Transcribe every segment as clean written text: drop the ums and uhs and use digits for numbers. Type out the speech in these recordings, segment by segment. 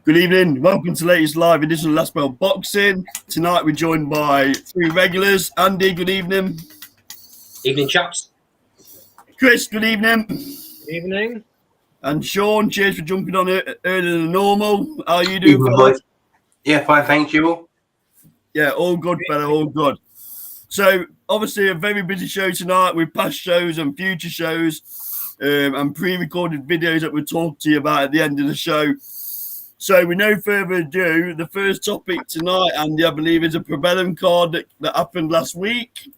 Good evening. Welcome to the latest live edition of Last Bell Boxing. Tonight we're joined by three regulars. Andy, good evening. Evening, chaps. Chris, good evening. Good evening. And Sean, cheers for jumping on earlier than normal. How are you doing, fellas? Yeah, fine, thank you. Yeah, all good, fella, all good. So, obviously, a very busy show tonight with past shows and future shows and pre-recorded videos that we'll talk to you about at the end of the show. So, with no further ado, the first topic tonight, Andy, I believe, is a Probellum card that happened last week.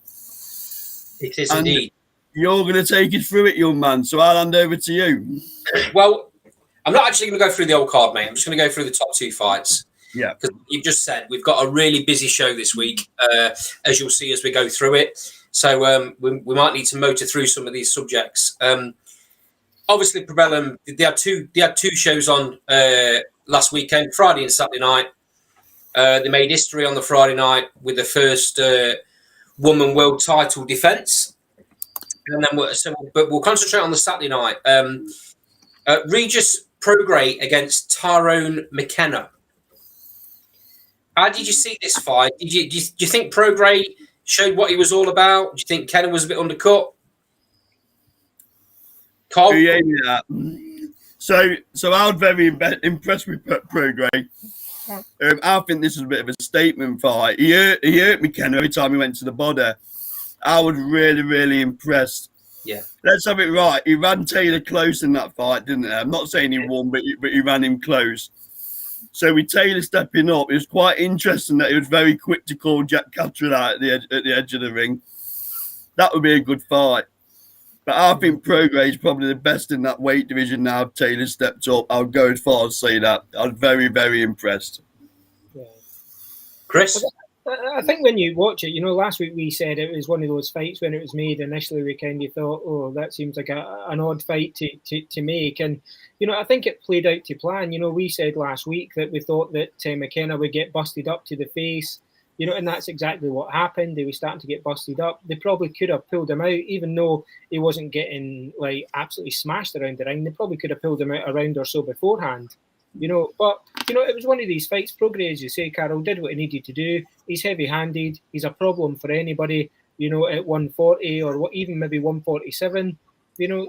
It is indeed. You're going to take us through it, young man. So, I'll hand over to you. Well, I'm not actually going to go through the old card, mate. I'm just going to go through the top two fights. Yeah. Because you've just said we've got a really busy show this week, as you'll see as we go through it. So we might need to motor through some of these subjects. Obviously, Probellum, they had two shows on last weekend, Friday and Saturday night. They made history on the Friday night with the first woman world title defence. And then we'll concentrate on the Saturday night. Regis Prograis against Tyrone McKenna. How did you see this fight? Do you think Prograis showed what he was all about? Do you think Kenna was a bit undercut? Cole? Yeah. So I was very impressed with Prograis. I think this was a bit of a statement fight. He hurt McKenna every time he went to the body. I was really, really impressed. Yeah. Let's have it right. He ran Taylor close in that fight, didn't he? I'm not saying he won, but he ran him close. So with Taylor stepping up, it was quite interesting that he was very quick to call Jack Catterall out at the edge of the ring. That would be a good fight. But I think Prograis is probably the best in that weight division now. Taylor stepped up. I'll go as far as say that. I was very, very impressed. Yeah. Chris? I think when you watch it, last week we said it was one of those fights when it was made. Initially, we kind of thought, oh, that seems like an odd fight to make. And, I think it played out to plan. We said last week that we thought that McKenna would get busted up to the face, and that's exactly what happened. They were starting to get busted up. They probably could have pulled him out, even though he wasn't getting, absolutely smashed around the ring. They probably could have pulled him out a round or so beforehand. But it was one of these fights. Prograis, as you say, Carol, did what he needed to do. He's heavy-handed. He's a problem for anybody, at 140 or even maybe 147.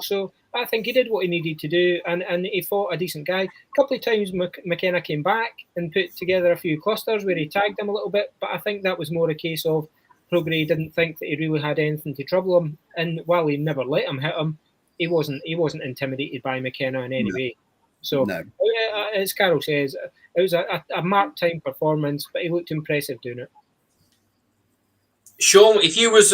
So I think he did what he needed to do, and he fought a decent guy. A couple of times McKenna came back and put together a few clusters where he tagged him a little bit, but I think that was more a case of Prograis didn't think that he really had anything to trouble him, and while he never let him hit him, he wasn't intimidated by McKenna in any way. So, no. As Carol says, it was a marked time performance, but he looked impressive doing it. Sean, if you was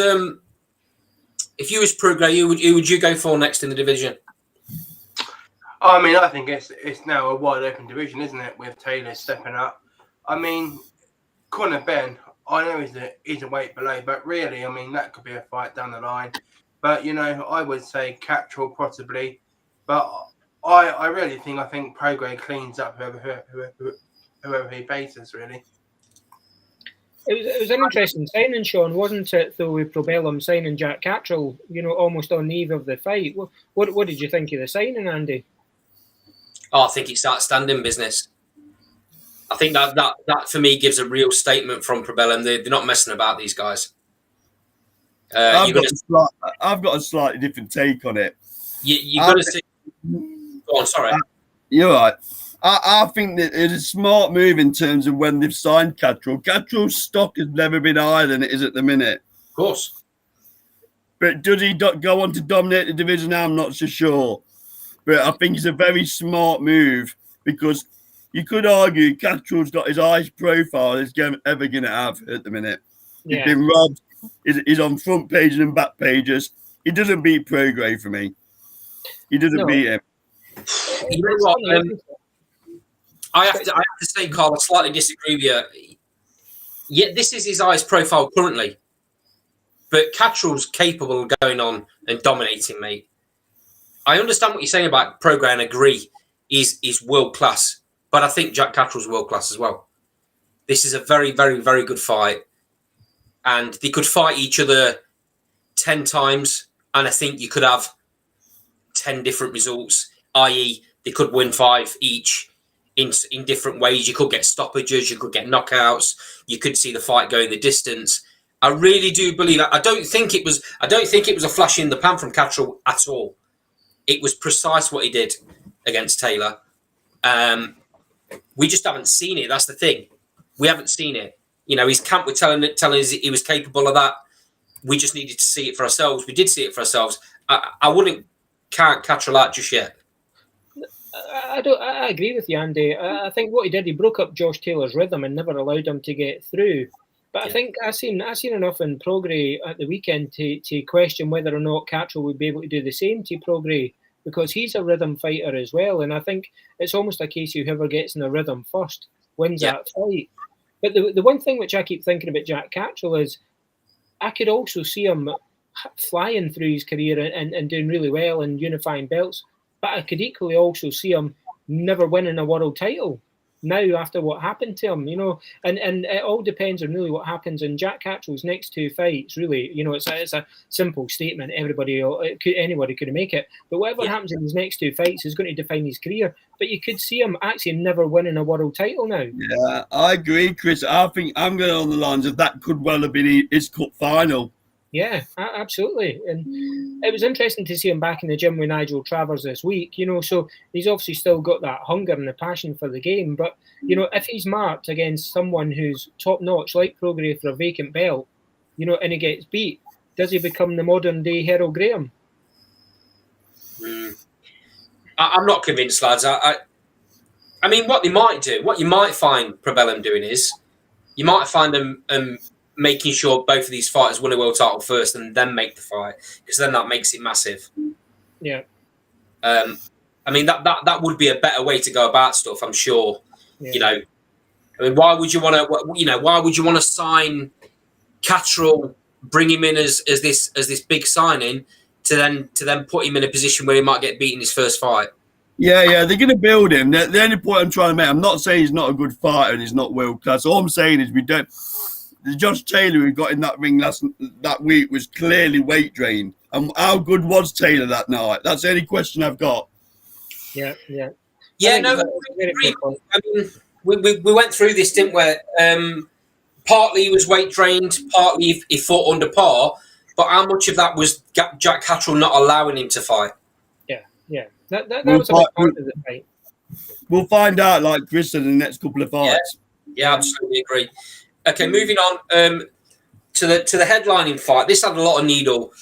Prograis, who would you go for next in the division? I mean, I think it's now a wide open division, isn't it? With Taylor stepping up. I mean, Conor Ben, I know he's a weight below, but really, I mean, that could be a fight down the line. But I would say Catterall possibly, but I really think Prograis cleans up whoever he faces, really. It was an interesting signing, Sean, wasn't it, though, with Probellum signing Jack Catterall, almost on the eve of the fight. What did you think of the signing, Andy? Oh, I think it's outstanding business. I think that for me gives a real statement from Probellum. They're not messing about, these guys. I've got a slightly different take on it. You've got to see... Go on, sorry. You're right. I think that it's a smart move in terms of when they've signed Catterall. Catterall's stock has never been higher than it is at the minute. Of course. But does he go on to dominate the division? I'm not so sure. But I think it's a very smart move because you could argue Catterall's got his highest profile he's ever going to have at the minute. Yeah. He's been robbed. He's on front pages and back pages. He doesn't beat Prograis for me. He doesn't beat him. You know what? I have to say, Carl, I slightly disagree with you. Yeah, this is his highest profile currently. But Catterall's capable of going on and dominating, mate. I understand what you're saying about Prograis and agree he's world class. But I think Jack Catterall's world class as well. This is a very, very, very good fight. And they could fight each other 10 times. And I think you could have 10 different results, i.e. they could win 5 each. in different ways. You could get stoppages, you could get knockouts, you could see the fight going the distance. I really do believe that. I don't think it was a flash in the pan from Cattrall at all. It was precise what he did against Taylor. We just haven't seen it. That's the thing. We haven't seen it. You know, his camp were telling us he was capable of that. We just needed to see it for ourselves. We did see it for ourselves. I wouldn't count Cattrall out just yet. I agree with you, Andy. I think what he did, he broke up Josh Taylor's rhythm and never allowed him to get through. But I think I seen enough in Prograis at the weekend to question whether or not Cattrall would be able to do the same to Prograis, because he's a rhythm fighter as well. And I think it's almost a case of whoever gets in the rhythm first wins that fight. But the one thing which I keep thinking about Jack Cattrall is I could also see him flying through his career and doing really well and unifying belts. But I could equally also see him never winning a world title now after what happened to him, you know. And it all depends on really what happens in Jack Cattrall's next two fights, really. You know, it's a simple statement. Anybody could make it. But whatever happens in his next two fights is going to define his career. But you could see him actually never winning a world title now. Yeah, I agree, Chris. I think I'm going on the lines of that could well have been his cup final. Yeah, absolutely. And it was interesting to see him back in the gym with Nigel Travers this week, you know, so he's obviously still got that hunger and the passion for the game. But, you know, if he's marked against someone who's top-notch, like Prograis, for a vacant belt, you know, and he gets beat, does he become the modern-day Harold Graham? I'm not convinced, lads. I mean, what they might do, what you might find Probellum doing is, you might find them making sure both of these fighters win a world title first and then make the fight, because then that makes it massive. Yeah. I mean, that would be a better way to go about stuff, I'm sure. Yeah. You know, I mean, why would you want to sign Cattrall, bring him in as this big signing to then put him in a position where he might get beaten his first fight? Yeah, they're going to build him. The only point I'm trying to make, I'm not saying he's not a good fighter and he's not world class. All I'm saying is the Josh Taylor who got in that ring that week was clearly weight drained. And how good was Taylor that night? That's the only question I've got. Yeah. No, I mean, we went through this, didn't we? Partly he was weight drained, partly he fought under par. But how much of that was Jack Cattrall not allowing him to fight? Yeah. That was a big part of the fight. We'll find out, like Chris said, in the next couple of fights. Yeah, absolutely agree. Okay, moving on to the headlining fight. This had a lot of needle.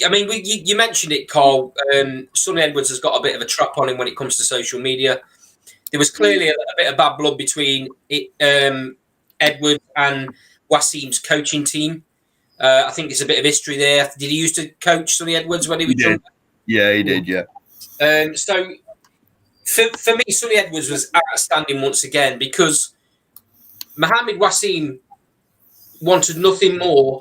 I mean, you mentioned it, Carl. Sonny Edwards has got a bit of a trap on him when it comes to social media. There was clearly a bit of bad blood between Edwards and Wasim's coaching team. I think there's a bit of history there. Did he used to coach Sonny Edwards when he was young? Yeah, he did, yeah. So, for me, Sonny Edwards was outstanding once again because Mohamed Wasim wanted nothing more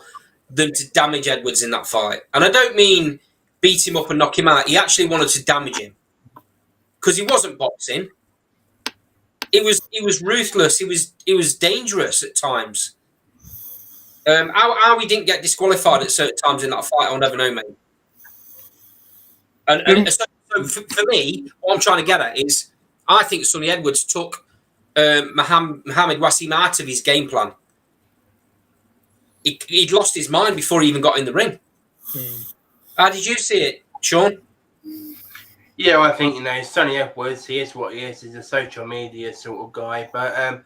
than to damage Edwards in that fight. And I don't mean beat him up and knock him out. He actually wanted to damage him because he wasn't boxing. It was ruthless. It was dangerous at times. How he didn't get disqualified at certain times in that fight, I'll never know, mate. And so for me, what I'm trying to get at is I think Sonny Edwards took Mohamed Wasim out of his game plan. He'd lost his mind before he even got in the ring. How did you see it, Sean? Yeah, I think, Sonny Edwards, he is what he is. He's a social media sort of guy. But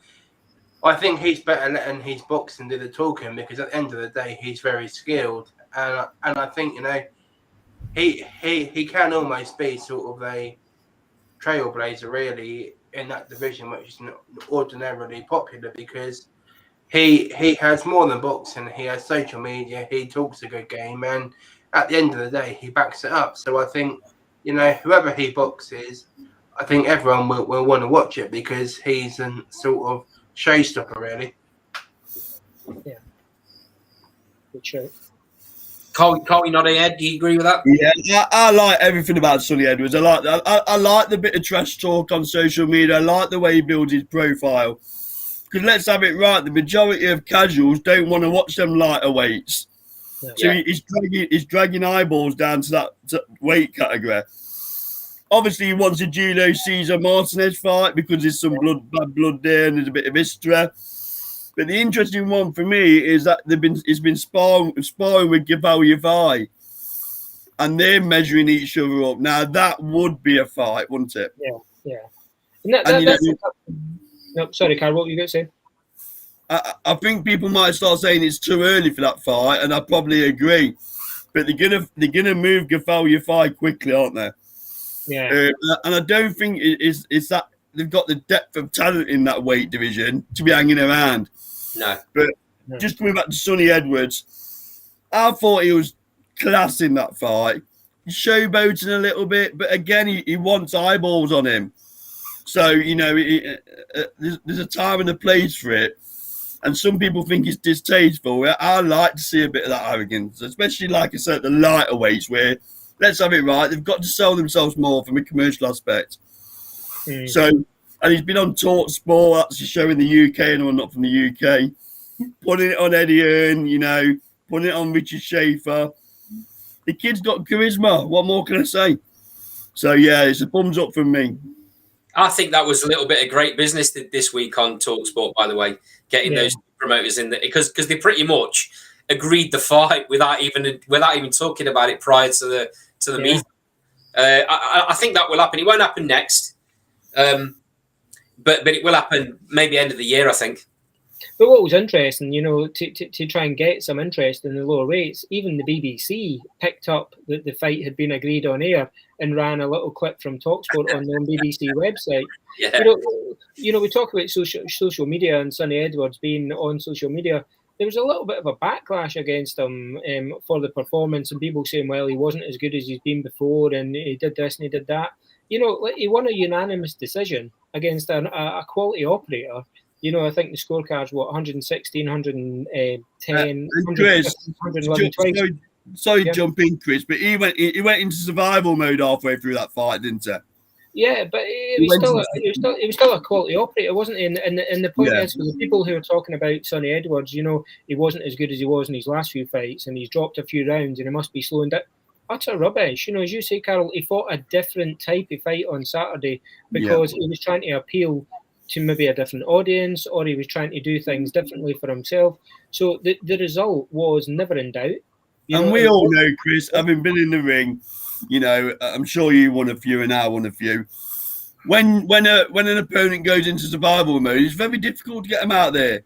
I think he's better letting his boxing do the talking because at the end of the day, he's very skilled. And I think, he can almost be sort of a trailblazer, really, in that division, which is not ordinarily popular because he has more than boxing. He has social media. He talks a good game. And at the end of the day, he backs it up. So I think, whoever he boxes, I think everyone will want to watch it because he's a sort of showstopper, really. Yeah. Good show. Carl, nodding head. Do you agree with that? Yeah, I like everything about Sonny Edwards. I like the bit of trash talk on social media. I like the way he builds his profile. Because let's have it right, the majority of casuals don't want to watch them lighter weights. Yeah. So he's dragging eyeballs down to that weight category. obviously he wants a Julio Cesar Martinez fight because there's some bad blood there and there's a bit of history. But the interesting one for me is that he's been sparring with Gaval Yavai, and they're measuring each other up. Now that would be a fight, wouldn't it? Yeah. No, sorry, Carl, what were you going to say? I think people might start saying it's too early for that fight, and I probably agree. But they're gonna move Gaval Yavai quickly, aren't they? Yeah. And I don't think it's that they've got the depth of talent in that weight division to be hanging around. No. But just coming back to Sonny Edwards, I thought he was class in that fight. He's showboating a little bit, but again, he wants eyeballs on him. So, there's a time and a place for it. And some people think it's distasteful. I like to see a bit of that arrogance, especially, like I said, the lighter weights where, let's have it right, they've got to sell themselves more from a commercial aspect. So, and he's been on Talk Sport, actually showing the UK, and I'm not from the UK, putting it on Eddie Hearn, putting it on Richard Schaefer. The kid's got charisma. What more can I say? So, yeah, it's a thumbs up from me. I think that was a little bit of great business this week on TalkSport, by the way, getting those promoters in there, because they pretty much agreed the fight without even talking about it prior to the meeting. I think that will happen. It won't happen next, but it will happen maybe end of the year, I think. But what was interesting, to try and get some interest in the lower weights, even the BBC picked up that the fight had been agreed on air and ran a little clip from TalkSport on their BBC website. Yeah. We talk about social media and Sonny Edwards being on social media. There was a little bit of a backlash against him for the performance, and people saying, well, he wasn't as good as he's been before, and he did this and he did that. He won a unanimous decision against a quality operator. I think the scorecard's 116, 110, Chris, 111 twice. Sorry, jump in, Chris, but he went into survival mode halfway through that fight, didn't he? Yeah, but he was still a quality operator, wasn't he? And the point is, for the people who are talking about Sonny Edwards, he wasn't as good as he was in his last few fights, and he's dropped a few rounds, and he must be slowing down. Utter rubbish. As you say, Carol, he fought a different type of fight on Saturday because he was trying to appeal to maybe a different audience, or he was trying to do things differently for himself. So the result was never in doubt. And we all know, Chris, having been in the ring, I'm sure you won a few and I won a few. When an opponent goes into survival mode, it's very difficult to get them out there.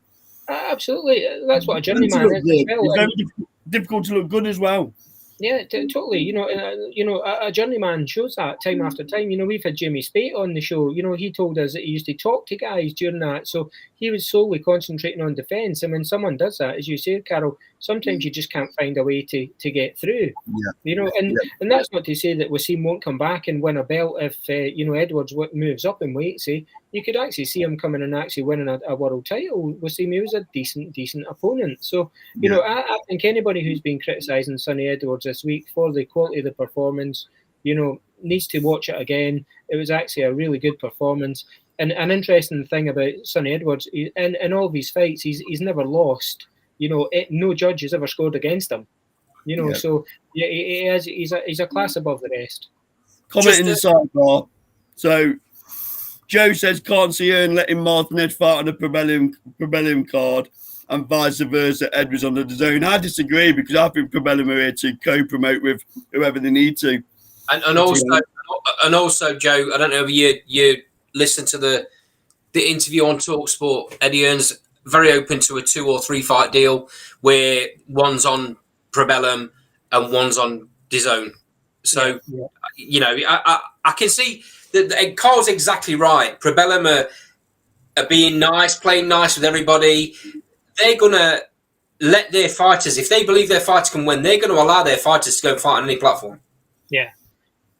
Absolutely. That's what a journeyman is. It's very difficult to look good as well. Yeah, totally. A journeyman shows that time after time. We've had Jamie Spate on the show. He told us that he used to talk to guys during that. So he was solely concentrating on defence. And when someone does that, as you said, Carol, sometimes you just can't find a way to get through. Yeah. And that's not to say that Wasim won't come back and win a belt if, Edwards moves up in weight, say. You could actually see him coming and actually winning a world title. Wasim, he was a decent opponent. So, I think anybody who's been criticising Sonny Edwards this week for the quality of the performance, needs to watch it again. It was actually a really good performance. And an interesting thing about Sonny Edwards, in all of his fights, he's never lost. No judge has ever scored against him. So he's a class above the rest. Comment in the sidebar. So Joe says can't see Hearn letting Martinez fight on the Probellum card, and vice versa. Edwards on the zone. I disagree because I think Probellum are here to co-promote with whoever they need to. And also, Joe, I don't know if you listened to the interview on TalkSport. Eddie Hearn's very open to a 2 or 3 fight deal where one's on Probellum and one's on DAZN. So, I can see that Carl's exactly right. Probellum are being nice, playing nice with everybody. They're going to let their fighters, if they believe their fighters can win, they're going to allow their fighters to go and fight on any platform. Yeah.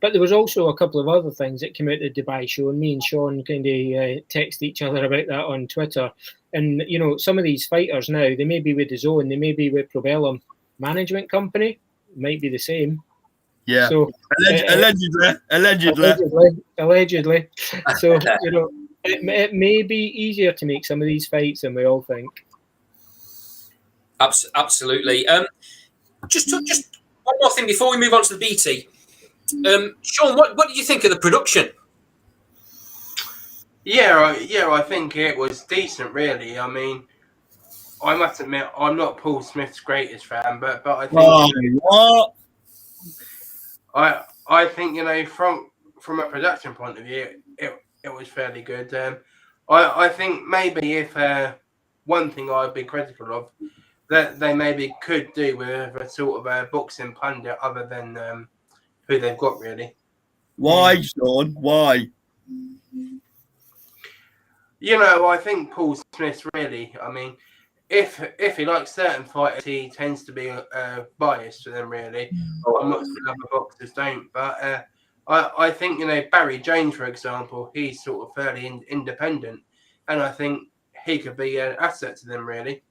But there was also a couple of other things that came out of the Dubai show, and me and Sean kind of text each other about that on Twitter. And, some of these fighters now, they may be with DAZN, they may be with Probellum. Management company might be the same. Yeah. So allegedly. So, it may be easier to make some of these fights than we all think. Absolutely. Just one more thing before we move on to the BT. Sean, what did you think of the production? Yeah, I think it was decent, really. I mean, I must admit, I'm not Paul Smith's greatest fan, but I think what? I think, you know, from a production point of view, it was fairly good. I think maybe if one thing I'd be critical of that they maybe could do with a sort of a boxing pundit other than who they've got, really. Why, Sean? Why? You know, I think Paul Smith's really, I mean, if he likes certain fighters, he tends to be biased to them, really. I'm not saying other boxers don't, but I think, you know, Barry Jones, for example, he's sort of fairly independent, and I think he could be an asset to them, really.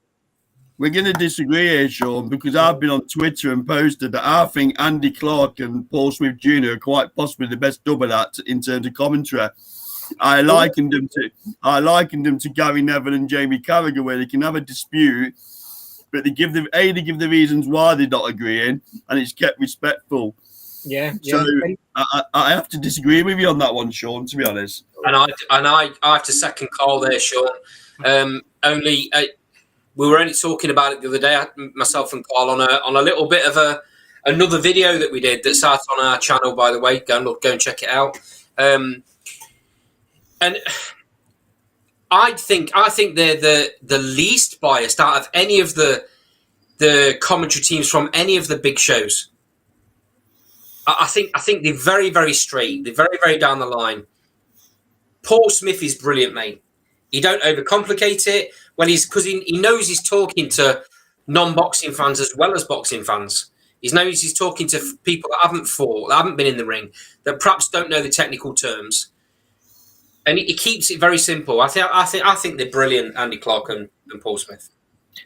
We're going to disagree here, Sean, because I've been on Twitter and posted that I think Andy Clark and Paul Smith Jr. are quite possibly the best double act in terms of commentary. I likened them to Gary Neville and Jamie Carragher, where they can have a dispute, but they give the reasons why they're not agreeing, and it's kept respectful. Yeah. So I have to disagree with you on that one, Sean. To be honest, and I have to second Carl there, Sean. We were only talking about it the other day, myself and Carl, on a little bit of another video that we did that's out on our channel, by the way. Go and check it out. And I think they're the least biased out of any of the commentary teams from any of the big shows. I think they're very, very straight. They're very, very down the line. Paul Smith is brilliant, mate. He don't overcomplicate it. Because he knows he's talking to non-boxing fans as well as boxing fans. He knows he's talking to people that haven't fought, that haven't been in the ring, that perhaps don't know the technical terms. And he keeps it very simple. I think they're brilliant, Andy Clark and Paul Smith.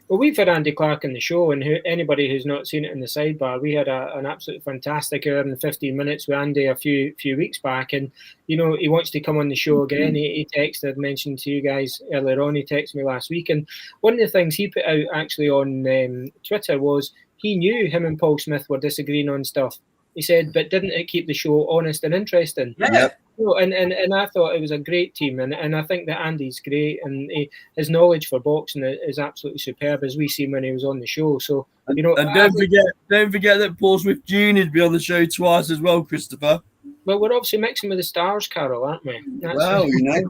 Well, we've had Andy Clark on the show, and anybody who's not seen it in the sidebar, we had an absolutely fantastic hour and 15 minutes with Andy a few weeks back, and you know he wants to come on the show again. He texted, mentioned to you guys earlier on. He texted me last week, and one of the things he put out actually on Twitter was he knew him and Paul Smith were disagreeing on stuff. He said, but didn't it keep the show honest and interesting? Yeah. And I thought it was a great team, and I think that Andy's great, and his knowledge for boxing is absolutely superb, as we seen when he was on the show. So you know, and don't forget that Paul Smith Jr. has been on the show twice as well, Christopher. Well, we're obviously mixing with the stars, Carol, aren't we? Well, you know.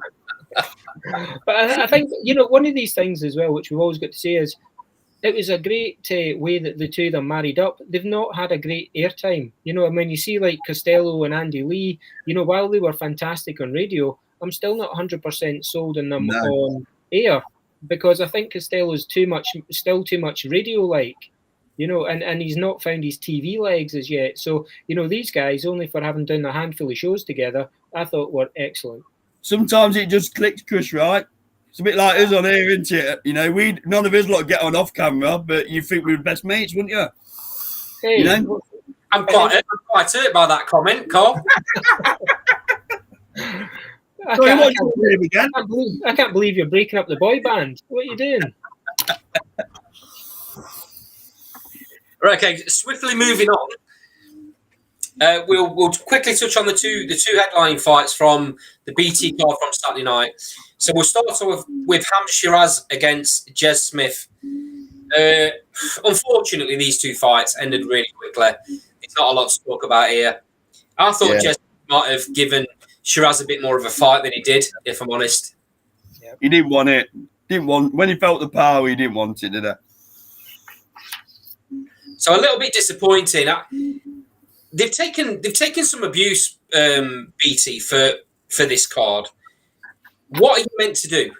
But I think, you know, one of these things as well, which we've always got to say, is it was a great way that the two of them married up. They've not had a great airtime. You know, I mean, you see like Costello and Andy Lee, you know, while they were fantastic on radio, I'm still not 100% sold on them on air, because I think Costello's still too much radio-like, you know, and he's not found his TV legs as yet. So, you know, these guys, only for having done a handful of shows together, I thought were excellent. Sometimes it just clicks, Chris, right? It's a bit like us on here, isn't it? You know, none of us lot get on off camera, but you think we're best mates, wouldn't you? Hey, you know? I'm quite hurt by that comment, Carl. I can't believe you're breaking up the boy band. What are you doing? Right, okay, swiftly moving on. We'll quickly touch on the two headline fights from the BT card from Saturday night. So we'll start off with Ham Shiraz against Jez Smith. Unfortunately, these two fights ended really quickly. There's not a lot to talk about here. I thought Jez might have given Shiraz a bit more of a fight than he did, if I'm honest. Yeah. He didn't want it. When he felt the power, he didn't want it, did he? So a little bit disappointing. They've taken some abuse, BT, for this card. What are you meant to do?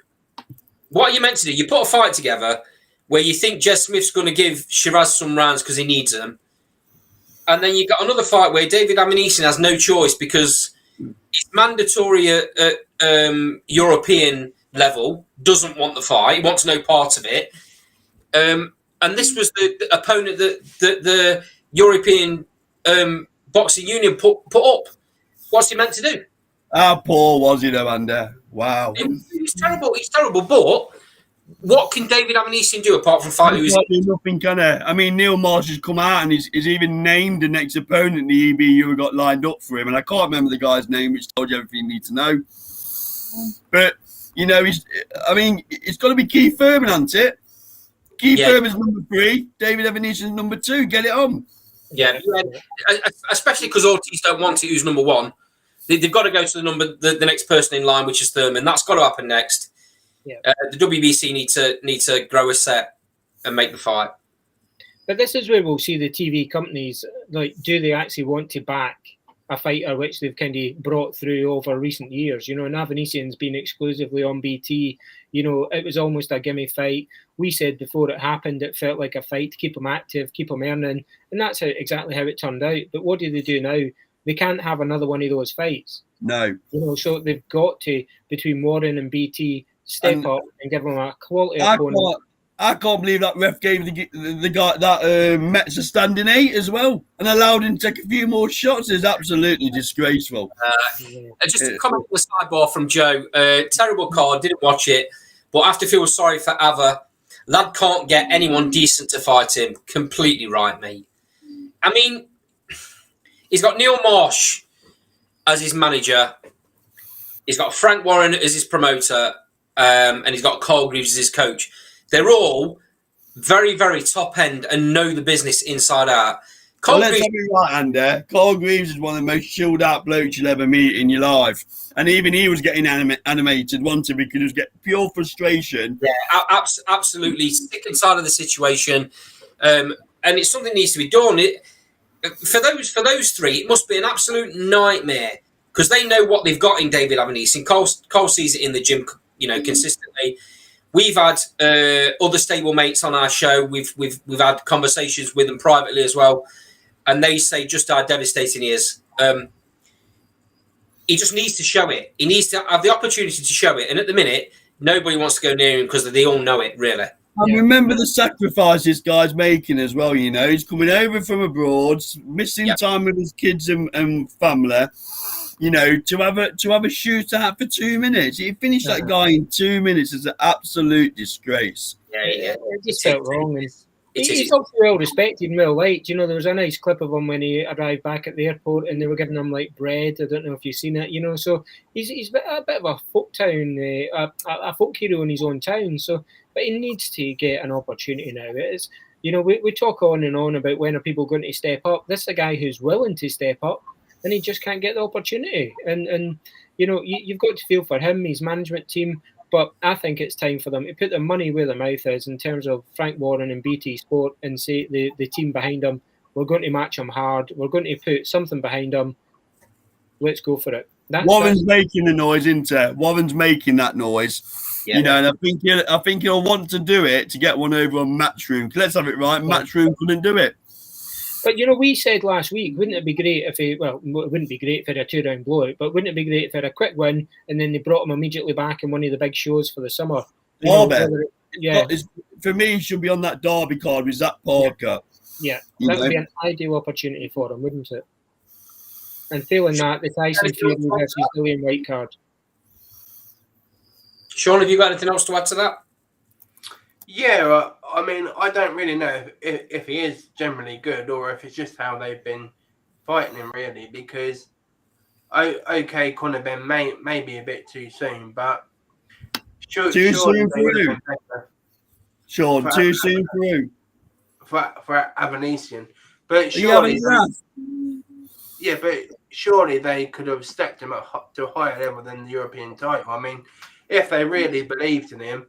You put a fight together where you think Jez Smith's going to give Shiraz some rounds because he needs them, and then you got another fight where David Amineason has no choice because it's mandatory at European level, doesn't want the fight, he wants no part of it. And this was the opponent that the European Boxing Union put up. What's he meant to do? How poor was he, though, Andy? Wow. He's terrible. He's terrible. But what can David Avanesian do apart from fight Lewis? Nothing, can he? I mean, Neil Marsh has come out and he's even named the next opponent the EBU got lined up for him, and I can't remember the guy's name, which told you everything you need to know. But you know, it's got to be Keith Thurman, hasn't it? Keith Thurman's number 3, David Avanesian's number 2. Get it on. Yeah. Especially because Ortiz don't want it. Who's number 1? They've got to go to the next person in line, which is Thurman. That's got to happen next. Yeah. The WBC need to grow a set and make the fight. But this is where we'll see the TV companies, like, do they actually want to back a fighter which they've kind of brought through over recent years? You know, and Avanesian's been exclusively on BT. You know, it was almost a gimme fight. We said before it happened, it felt like a fight to keep him active, keep him earning, and that's exactly how it turned out. But what do they do now? They can't have another one of those fights. No. You know, so they've got to, between Warren and BT, step up and give them a quality opponent. I can't believe that ref gave the guy that Mets a standing 8 as well and allowed him to take a few more shots. Is absolutely disgraceful. Just a comment on the sidebar from Joe. Terrible card, didn't watch it, but I have to feel sorry for Ava. Lad can't get anyone decent to fight him. Completely right, mate. I mean, he's got Neil Marsh as his manager. He's got Frank Warren as his promoter. And he's got Carl Greaves as his coach. They're all very, very top end and know the business inside out. Let's have it right, Andy. Carl Greaves is one of the most chilled out blokes you'll ever meet in your life. And even he was getting animated, wanted because he was getting pure frustration. Yeah, absolutely sick and tired of the situation. And it's something that needs to be done. For those 3, it must be an absolute nightmare because they know what they've got in David Avanesian. Cole sees it in the gym, you know, consistently. We've had other stable mates on our show. We've had conversations with them privately as well, and they say just how devastating he is. He just needs to show it. He needs to have the opportunity to show it. And at the minute, nobody wants to go near him because they all know it, really. And remember the sacrifice this guy's making as well. You know, he's coming over from abroad, missing time with his kids and family. You know, to have a shootout for 2 minutes. He finished that guy in 2 minutes. Is an absolute disgrace. Yeah. It just felt wrong. He's also well respected and well liked. You know, there was a nice clip of him when he arrived back at the airport and they were giving him like bread. I don't know if you've seen it. You know, so he's a bit of a folk town, a folk hero in his own town. So, but he needs to get an opportunity now. It is, you know, we talk on and on about when are people going to step up. This is a guy who's willing to step up. And he just can't get the opportunity. And you know, you've got to feel for him, his management team. But I think it's time for them to put their money where their mouth is in terms of Frank Warren and BT Sport and say the team behind him, we're going to match him hard. We're going to put something behind him. Let's go for it. Warren's making the noise, isn't it? Warren's making that noise. Yeah. You know, and I think he'll want to do it to get one over on Matchroom. Let's have it right. Matchroom couldn't do it. But, you know, we said last week, wouldn't it be great if it wouldn't be great if he had a 2-round blowout, but wouldn't it be great if he had a quick win and then they brought him immediately back in one of the big shows for the summer? For me, he should be on that Derby card with Zach Parker. Yeah, that would be an ideal opportunity for him, wouldn't it? And failing that, the Tyson Fury versus Dillian White card. Sean, have you got anything else to add to that? Yeah, I mean, I don't really know if he is generally good or if it's just how they've been fighting him, really, because, okay, Conor Ben may be a bit too soon, but... Too soon for who? Sean, too soon for who? For Avanesian. But surely... Yeah, but surely they could have stepped him up to a higher level than the European title. I mean, if they really believed in him,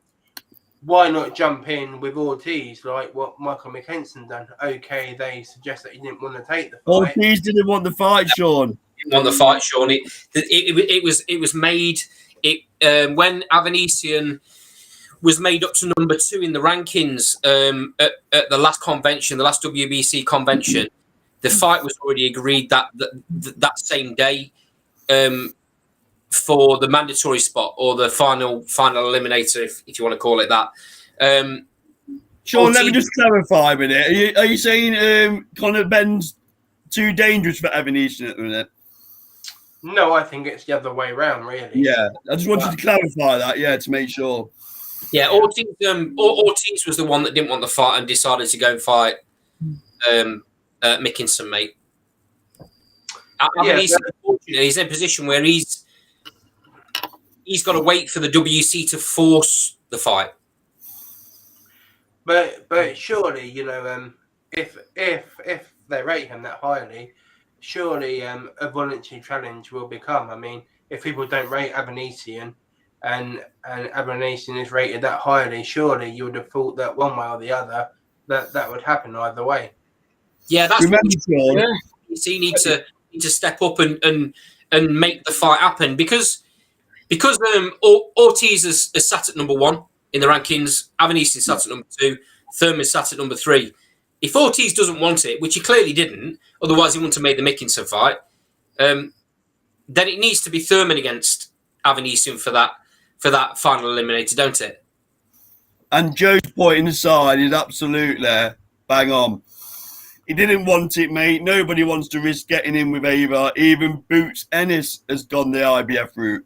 why not jump in with Ortiz like what Michael McKenson done? Okay, they suggest that he didn't want to take the fight. Ortiz didn't want the fight, Sean. He didn't want the fight, Sean. It was made when Avanesian was made up to number 2 in the rankings at the last convention, the last WBC convention. The fight was already agreed that same day for the mandatory spot or the final eliminator, if you want to call it that. Sean, let me just clarify with it. Are you saying Conor Ben's too dangerous for Avanesian at the minute? No, I think it's the other way around, really. Yeah, I just wanted to clarify that, to make sure. Yeah, Ortiz was the one that didn't want the fight and decided to go and fight Mickinson, mate. He's in a position where he's got to wait for the WC to force the fight. But surely, you know, if they rate him that highly, surely a voluntary challenge will become. I mean, if people don't rate Abanesian and Abanesian is rated that highly, surely you would have thought that one way or the other that would happen either way. Yeah, that's what you need to step up and make the fight happen because Ortiz has sat at number 1 in the rankings. Avanesian sat at number 2. Thurman sat at number 3. If Ortiz doesn't want it, which he clearly didn't, otherwise he wouldn't have made the Mickinson fight, then it needs to be Thurman against Avanesian for that final eliminator, don't it? And Joe's pointing aside is absolutely bang on. He didn't want it, mate. Nobody wants to risk getting in with Ava. Even Boots Ennis has gone the IBF route.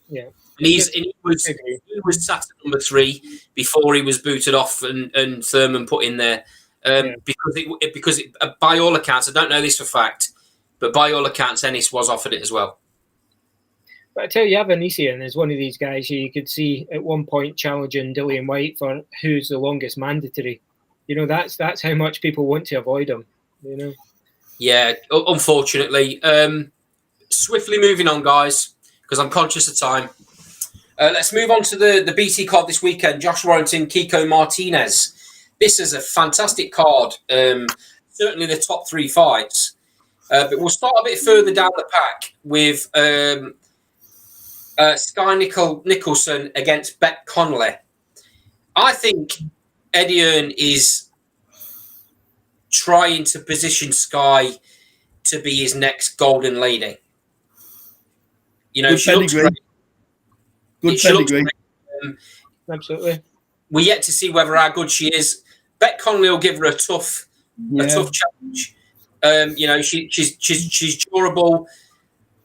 Yeah. And he was sat at number 3 before he was booted off and Thurman put in there because by all accounts, I don't know this for fact, but by all accounts, Ennis was offered it as well. But I tell you, Avanesian is one of these guys who you could see at one point challenging Dillian Whyte for who's the longest mandatory. You know, that's how much people want to avoid him. You know. Yeah, unfortunately. Swiftly moving on, guys, because I'm conscious of time. Let's move on to the BT card this weekend. Josh Warrington, Kiko Martinez. This is a fantastic card. Certainly the top 3 fights. But we'll start a bit further down the pack with Sky Nicholson against Beck Connolly. I think Eddie Earn is trying to position Sky to be his next golden lady. You know, she looks great. Good pedigree. Absolutely. We're yet to see how good she is. Beck Connolly will give her a tough challenge. You know, she's durable.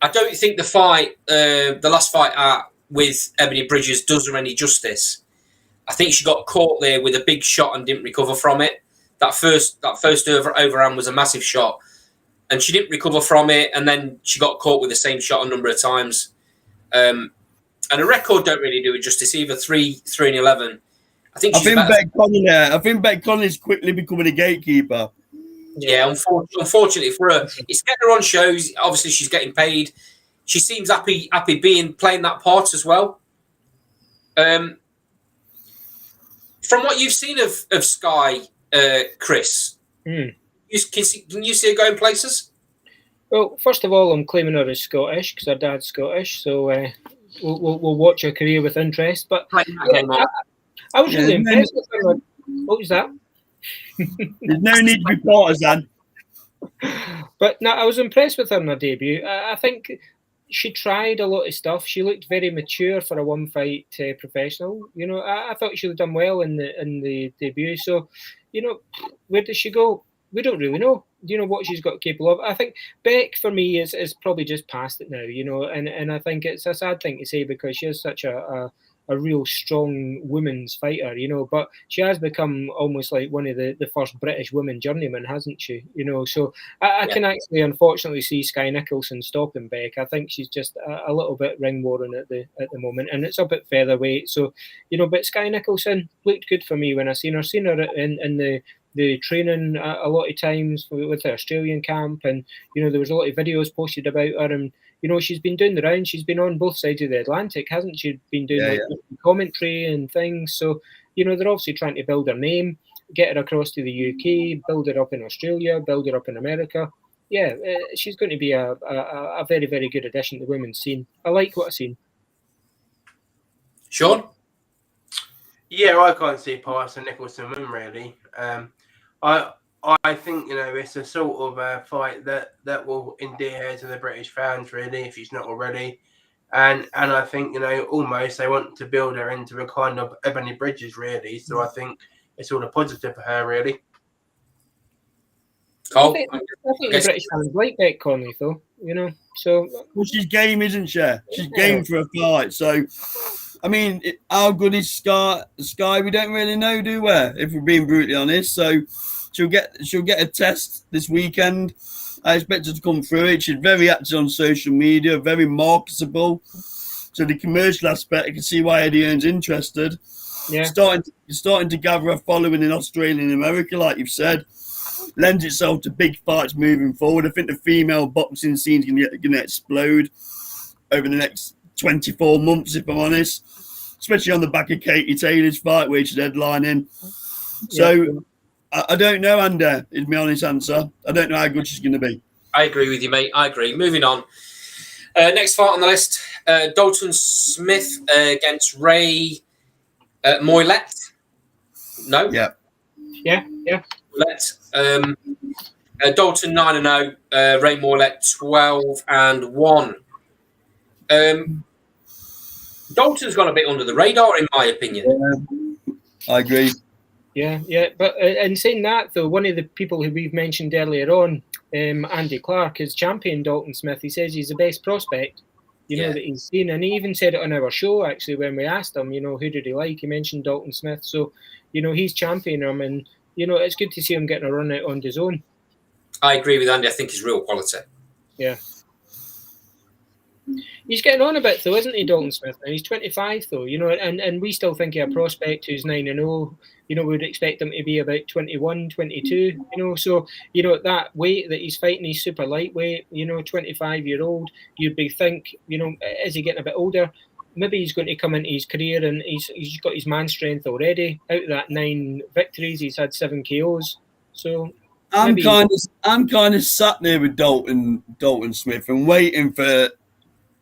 I don't think the last fight with Ebony Bridges does her any justice. I think she got caught there with a big shot and didn't recover from it. That first overhand was a massive shot, and she didn't recover from it. And then she got caught with the same shot a number of times. And the record don't really do it justice either. 3-11. I think Beck Connolly's quickly becoming a gatekeeper. Yeah, unfortunately for her, it's getting her on shows. Obviously, she's getting paid. She seems happy playing that part as well. From what you've seen of Sky, Chris, can you see her going places? Well, first of all, I'm claiming her as Scottish because her dad's Scottish, so we'll watch her career with interest. But I was really impressed with her. What was that? There's no need to be partisan. But no, I was impressed with her in her debut. I think she tried a lot of stuff. She looked very mature for a one-fight professional. You know, I thought she had done well in the debut. So, you know, where does she go? We don't really know. You know what she's got capable of. I think Beck for me is probably just past it now. You know, and I think it's a sad thing to say because she is such a real strong women's fighter, you know, but she has become almost like one of the first British women journeymen, hasn't she? You know, so I can actually unfortunately see Sky Nicholson stopping Beck. I think she's just a little bit ring warring at the moment, and it's a bit featherweight. So, you know, but Sky Nicholson looked good for me when I seen her in the training a lot of times with the Australian camp, and you know there was a lot of videos posted about her, and you know she's been doing the rounds. She's been on both sides of the Atlantic, hasn't she? Been doing commentary and things. So you know they're obviously trying to build her name, get her across to the UK, build her up in Australia, build her up in America. Yeah, she's going to be a very, very good addition to the women's scene. I like what I've seen. Sean? Yeah, I can't see past Nicholson win really. I think, you know, it's a sort of fight that will endear her to the British fans, really, if she's not already. And I think, you know, almost they want to build her into a kind of Ebony Bridges, really. So I think it's all a positive for her, really. I think the British fans like Beck Connolly, though, you know. So well, she's game, isn't she? She's game for a fight. So I mean, how good is Sky? We don't really know, do we? If we're being brutally honest. So she'll get a test this weekend. I expect her to come through it. She's very active on social media, very marketable. So the commercial aspect, I can see why Eddie Hearn's interested. Yeah. Starting to gather a following in Australia and America, like you've said, lends itself to big fights moving forward. I think the female boxing scene is going to explode over the next 24 months, if I'm honest, especially on the back of Katie Taylor's fight, which is headlining. So I don't know, Andy, is my honest answer. I don't know how good she's going to be. I agree with you, mate. I agree. Moving on. Next fight on the list, Dalton Smith against Ray Moylett. No? Yeah. Moylett. Dalton 9-0, Ray Moylett 12-1. Dalton's gone a bit under the radar, in my opinion. I agree. Yeah. But in saying that, though, one of the people who we've mentioned earlier on, Andy Clark, has championed Dalton Smith. He says he's the best prospect, that he's seen. And he even said it on our show, actually, when we asked him, who did he like? He mentioned Dalton Smith. So, he's championing him. And, it's good to see him getting a run out on his own. I agree with Andy. I think he's real quality. Yeah. He's getting on a bit, though, isn't he, Dalton Smith? And he's 25, though, and we still think of a prospect who's 9-0. We would expect him to be about 21, 22, So, that weight that he's fighting, he's super lightweight, 25-year-old. You'd think, is he getting a bit older? Maybe he's going to come into his career and he's got his man strength already. Out of that 9 victories, he's had 7 KOs. So I'm kind of sat there with Dalton Smith and waiting for.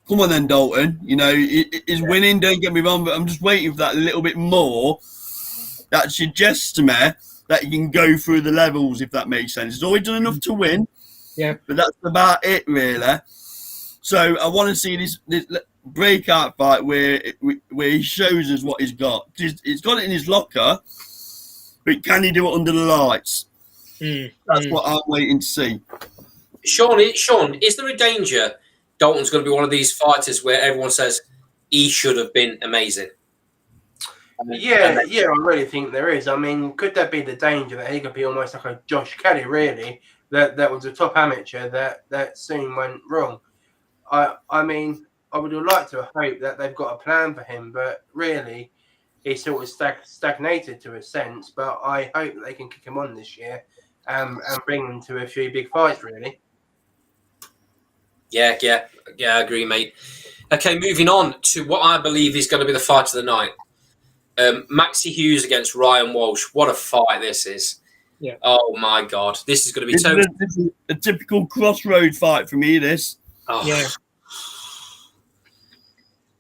Come on then, Dalton. He's winning, don't get me wrong, but I'm just waiting for that little bit more that suggests to me that he can go through the levels, if that makes sense. He's always done enough to win, but that's about it, really. So I want to see this breakout fight where he shows us what he's got. He's got it in his locker, but can he do it under the lights? That's what I'm waiting to see. Sean, is there a danger Dalton's going to be one of these fighters where everyone says he should have been amazing? Yeah, I really think there is. I mean, could there be the danger that he could be almost like a Josh Kelly, really? That was a top amateur that soon went wrong. I mean, I would like to hope that they've got a plan for him, but really, he's sort of stagnated to a sense. But I hope that they can kick him on this year and bring him to a few big fights, really. Yeah, I agree, mate. Okay, moving on to what I believe is going to be the fight of the night. Maxie Hughes against Ryan Walsh. What a fight this is. Yeah. Oh, my God. This is going to be This is a typical crossroad fight for me, this. Oh. Yeah.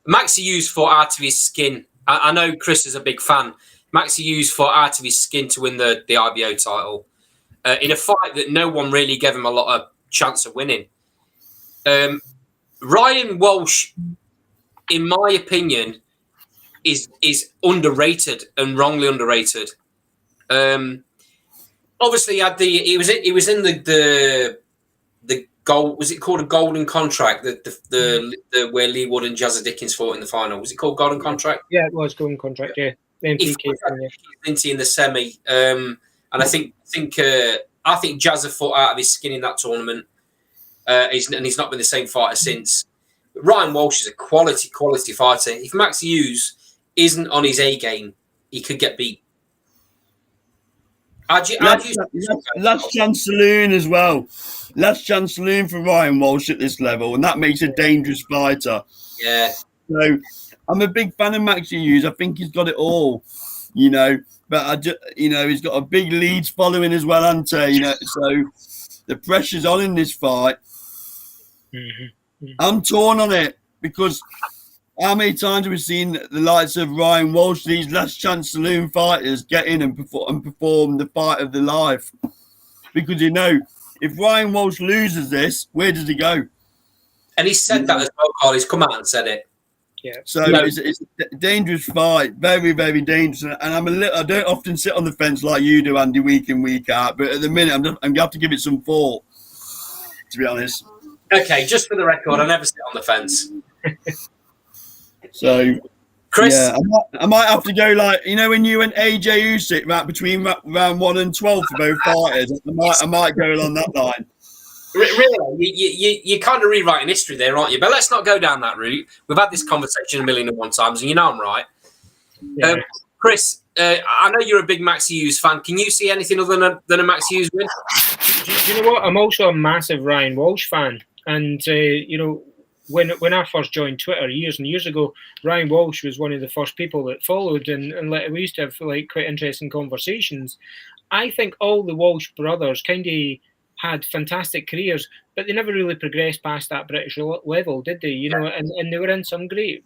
Maxie Hughes fought out of his skin. I know Chris is a big fan. Maxie Hughes fought out of his skin to win the IBO title in a fight that no one really gave him a lot of chance of winning. Ryan Walsh, in my opinion, is underrated and wrongly underrated. Obviously, he was in the gold. Was it called a golden contract? The where Lee Wood and Jazza Dickens fought in the final. Was it called golden contract? Yeah, it was golden contract. Yeah, He fought in the semi, and I think Jazza fought out of his skin in that tournament. He's not been the same fighter since. Ryan Walsh is a quality fighter. If Max Hughes isn't on his A game, he could get beat. Last chance saloon as well. Last chance saloon for Ryan Walsh at this level, and that makes a dangerous fighter. Yeah. So I'm a big fan of Max Hughes. I think he's got it all, But he's got a big Leeds following as well, Ante. So the pressure's on in this fight. Mm-hmm. I'm torn on it because how many times have we seen the likes of Ryan Walsh, these last chance saloon fighters, get in and perform the fight of their life? Because if Ryan Walsh loses this, where does he go? And he said that as well, Carl. He's come out and said it. Yeah. So it's a dangerous fight, very, very dangerous. And I don't often sit on the fence like you do, Andy, week in, week out. But at the minute, I'm going to have to give it some thought, to be honest. Okay, just for the record, I never sit on the fence. So, Chris? Yeah, I might have to go like, you know, when you and AJ Usyk right between round 1 and 12 for both fighters. I might go along that line. Really, you're kind of rewriting history there, aren't you? But let's not go down that route. We've had this conversation a million and one times, and you know I'm right. Yeah. Chris, I know you're a big Maxie Hughes fan. Can you see anything other than a Maxie Hughes win? Do you know what? I'm also a massive Ryan Walsh fan, and you know, when I first joined Twitter years and years ago, Ryan Walsh was one of the first people that followed, and we used to have like quite interesting conversations. I think all the Walsh brothers kind of had fantastic careers, but they never really progressed past that British level, did they? You know, and they were in some great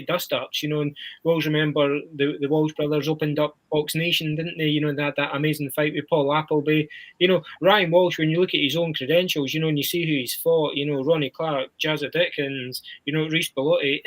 dust-ups, you know, and we always remember the Walsh brothers opened up Box Nation, didn't they? You know, they had that amazing fight with Paul Appleby. You know, Ryan Walsh, when you look at his own credentials, you know, and you see who he's fought, you know, Ronnie Clark, Jazza Dickens, you know, Reece Bellotti,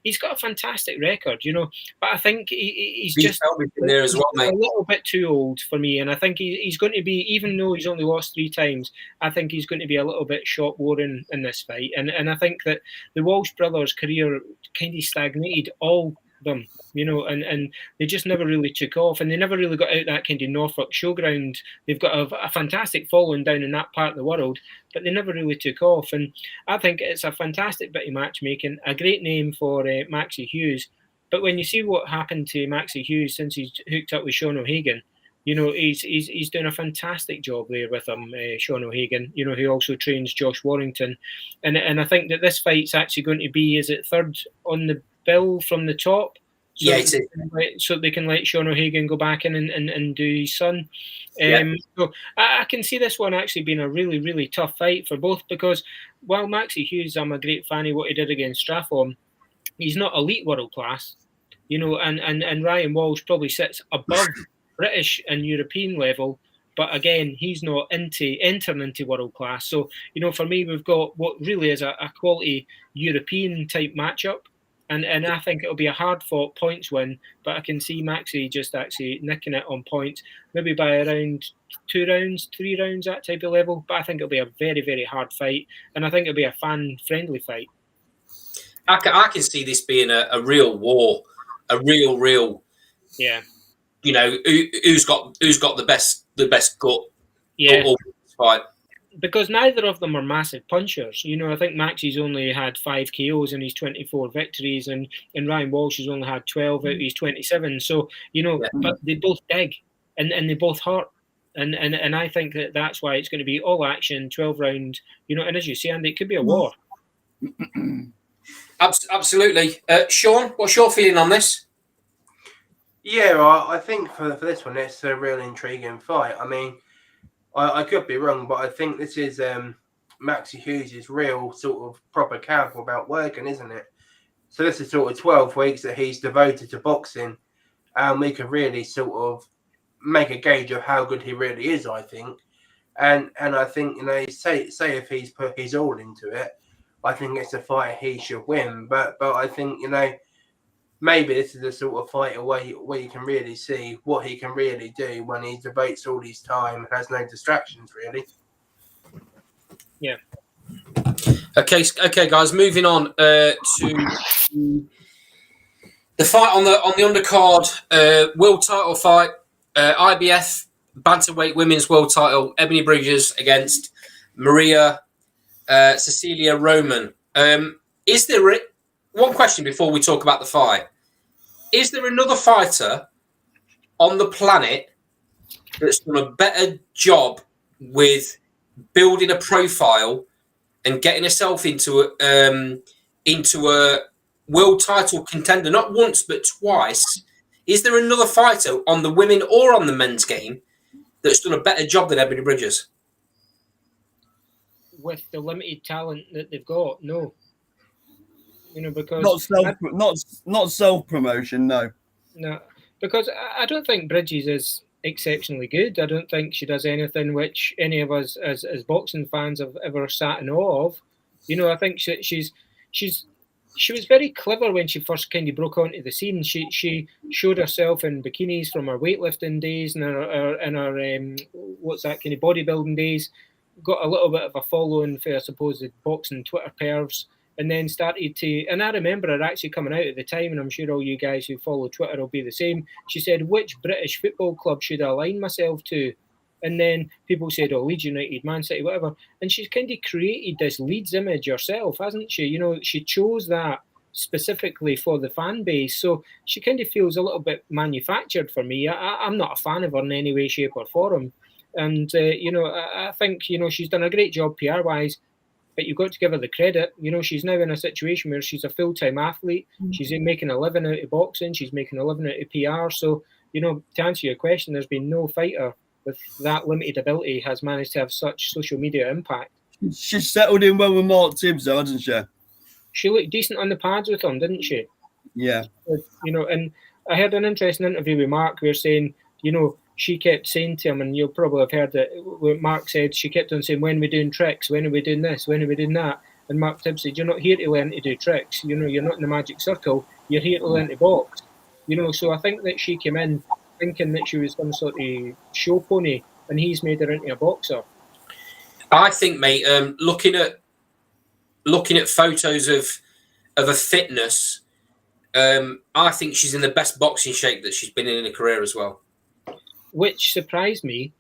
he's got a fantastic record, you know, but I think he's just there as well, mate. A little bit too old for me, and I think he's going to be, even though he's only lost 3 times, I think he's going to be a little bit short-worn in this fight, and I think that the Walsh brothers' career kind of stagnated, all them, you know, and they just never really took off, and they never really got out that kind of Norfolk showground. They've got a fantastic following down in that part of the world, but they never really took off, and I think it's a fantastic bit of matchmaking, a great name for Maxie Hughes, but when you see what happened to Maxie Hughes since he's hooked up with Sean O'Hagan, you know, he's doing a fantastic job there with him, Sean O'Hagan. You know, he also trains Josh Warrington, and I think that this fight's actually going to be, is it third on the bill from the top? So yeah, it is. So they can let Sean O'Hagan go back in and do his son. So I can see this one actually being a really, really tough fight for both, because while Maxie Hughes, I'm a great fan of what he did against Stratham, he's not elite world class, you know, and Ryan Walsh probably sits above British and European level, but again, he's not entering into world class. So, you know, for me, we've got what really is a quality European type matchup, and I think it'll be a hard fought points win, but I can see Maxie just actually nicking it on points, maybe by around 2 rounds, 3 rounds, that type of level. But I think it'll be a very, very hard fight, and I think it'll be a fan friendly fight. I can see this being a real war, a real. Yeah. You know, who's got the best gut? Yeah. Fight. Because neither of them are massive punchers. You know, I think Maxie's only had 5 KOs in his 24 victories, and Ryan Walsh has only had 12 out of his 27. So, you know, but they both dig, and they both hurt. And I think that's why it's going to be all action, 12 rounds, you know, and as you say, Andy, it could be a war. Absolutely. Sean, what's your feeling on this? Yeah, I think for this one, it's a real intriguing fight. I mean, I could be wrong, but I think this is Maxie Hughes' real sort of proper camp about working, isn't it? So this is sort of 12 weeks that he's devoted to boxing, and we can really sort of make a gauge of how good he really is, I think. And I think, you know, say if he's put his all into it, I think it's a fight he should win. But I think, you know, maybe this is the sort of fighter where you can really see what he can really do when he devotes all his time and has no distractions, really. Yeah. Okay, guys. Moving on to the fight on the undercard, world title fight, IBF bantamweight women's world title, Ebony Bridges against Maria Cecilia Roman. Is there one question before we talk about the fight? Is there another fighter on the planet that's done a better job with building a profile and getting herself into a world title contender, not once but twice? Is there another fighter on the women or on the men's game that's done a better job than Ebony Bridges? With the limited talent that they've got, no. You know, because not self promotion, no. No, because I don't think Bridges is exceptionally good. I don't think she does anything which any of us as boxing fans have ever sat in awe of. You know, I think she was very clever when she first kind of broke onto the scene. She showed herself in bikinis from her weightlifting days and her what's that kind of bodybuilding days. Got a little bit of a following for, I suppose, the boxing Twitter pervs. and then started to, and I remember her actually coming out at the time, and I'm sure all you guys who follow Twitter will be the same. She said, which British football club should I align myself to? And then people said, oh, Leeds United, Man City, whatever. And she's kind of created this Leeds image herself, hasn't she? You know, she chose that specifically for the fan base. So she kind of feels a little bit manufactured for me. I'm not a fan of her in any way, shape or form. And, you know, I think, you know, she's done a great job PR-wise, but you've got to give her the credit. You know, she's now in a situation where she's a full-time athlete. She's making a living out of boxing. She's making a living out of PR. So, you know, to answer your question, there's been no fighter with that limited ability has managed to have such social media impact. She's settled in well with Mark Tibbs, though, hasn't she? She looked decent on the pads with him, didn't she? Yeah. You know, and I heard an interesting interview with Mark where saying, you know, she kept saying to him, and you'll probably have heard that what Mark said, she kept on saying, when are we doing tricks? When are we doing this? When are we doing that? And Mark Tibbs said, you're not here to learn to do tricks. You know, you're not in the magic circle. You're here to learn to box. You know, so I think that she came in thinking that she was some sort of show pony, and he's made her into a boxer. I think, mate, looking at photos of her fitness, I think she's in the best boxing shape that she's been in her career as well. Which surprised me,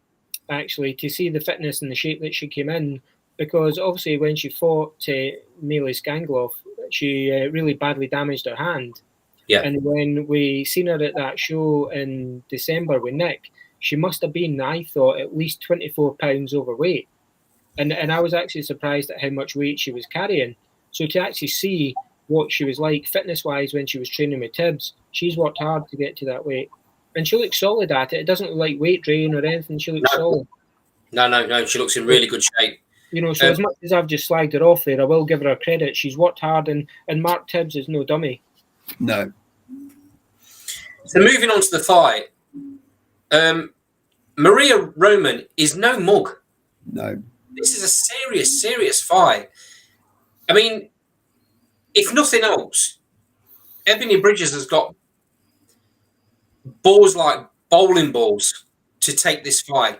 actually, to see the fitness and the shape that she came in, because obviously when she fought Melis Gangloff, she really badly damaged her hand. Yeah. And when we seen her at that show in December with Nick, she must have been, I thought, at least 24 pounds overweight. And I was actually surprised at how much weight she was carrying. So to actually see what she was like fitness-wise when she was training with Tibbs, she's worked hard to get to that weight. And she looks solid at it. It doesn't look like weight drain or anything. She looks solid. No. She looks in really good shape. You know, so as much as I've just slagged her off there, I will give her credit. She's worked hard, and Mark Tibbs is no dummy. No. So moving on to the fight, Maria Roman is no mug. No. This is a serious fight. I mean, if nothing else, Ebony Bridges has got balls like bowling balls to take this fight.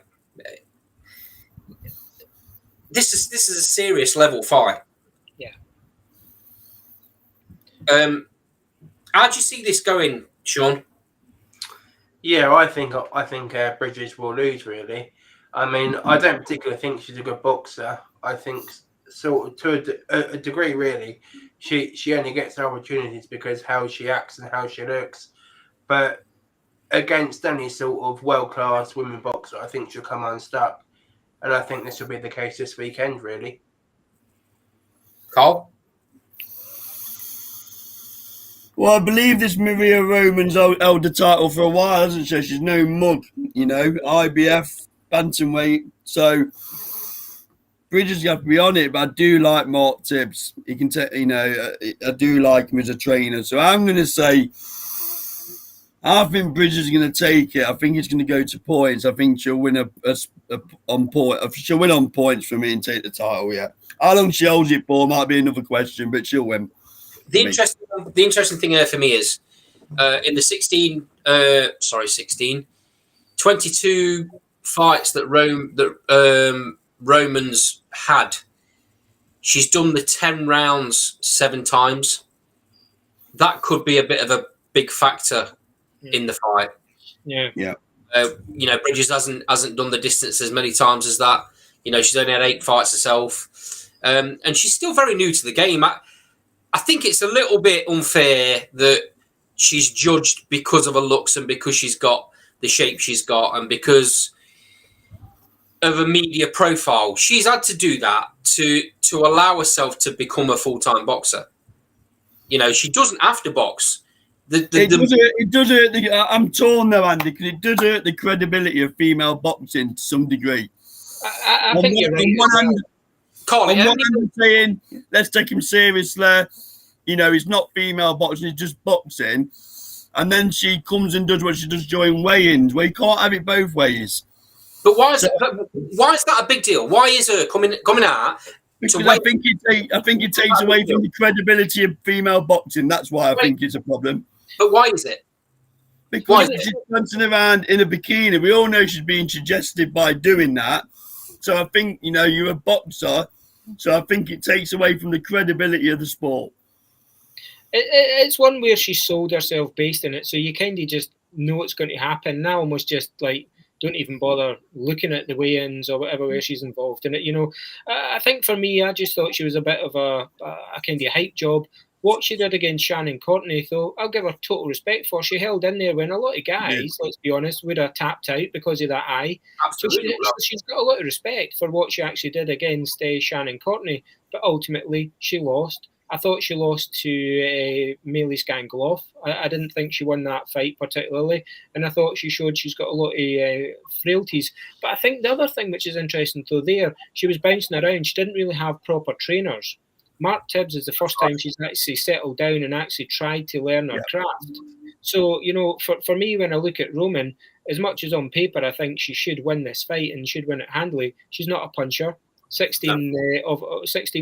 This is a serious level fight. Yeah. How do you see this going, Sean? Yeah, I think Bridges will lose. Really, I mean, I don't particularly think she's a good boxer. I think, sort of to a degree, really, she only gets opportunities because how she acts and how she looks. But against any sort of world-class women boxer, I think she'll come unstuck, and I think this will be the case this weekend. Really, Carl. Well, I believe this Maria Roman's held the title for a while, hasn't she? She's no mug, you know, IBF, bantamweight. So, Bridges, you have to be on it, but I do like Mark Tibbs. He can take, you know, I do like him as a trainer. So, I'm going to say, I think Bridges is going to take it. I think it's going to go to points. I think she'll win on point. She'll win on points for me and take the title, yeah. How long she holds it for might be another question, but she'll win. The interesting thing there for me is in the 22 fights that Roman's had, she's done the 10 rounds 7 times. That could be a bit of a big factor in the fight. Yeah. You know, Bridges hasn't done the distance as many times as that. You know, she's only had 8 fights herself, and she's still very new to the game. I think it's a little bit unfair that she's judged because of her looks and because she's got the shape she's got and because of a media profile. She's had to do that to allow herself to become a full-time boxer. You know, she doesn't have to box. It does hurt. I'm torn though, Andy, because it does hurt the credibility of female boxing to some degree. I think you're right. I'm saying, let's take him seriously. You know, it's not female boxing, it's just boxing. And then she comes and does what she does during weigh-ins. Well, you can't have it both ways. But why is that a big deal? Why is her coming out? Because I think it takes away from the credibility of female boxing. That's why I think it's a problem. But why is it? Because she's dancing around in a bikini. We all know she's being suggested by doing that. So I think, you know, you're a boxer. So I think it takes away from the credibility of the sport. It's one where she sold herself based on it, so you kind of just know it's going to happen. Now almost just like don't even bother looking at the weigh-ins or whatever where she's involved in it. I think for me, I just thought she was a bit of a kind of hype job. What she did against Shannon Courtney, though, I'll give her total respect for. She held in there when a lot of guys, let's be honest, would have tapped out because of that eye. Absolutely. So she's got a lot of respect for what she actually did against Shannon Courtney, but ultimately she lost. I thought she lost to Mealy Scangloff. I didn't think she won that fight particularly, and I thought she showed she's got a lot of frailties. But I think the other thing which is interesting, though, she was bouncing around. She didn't really have proper trainers. Mark Tibbs is the first time she's actually settled down and actually tried to learn her craft. So, for me, when I look at Roman, as much as on paper I think she should win this fight and should win it handily, she's not a puncher. 16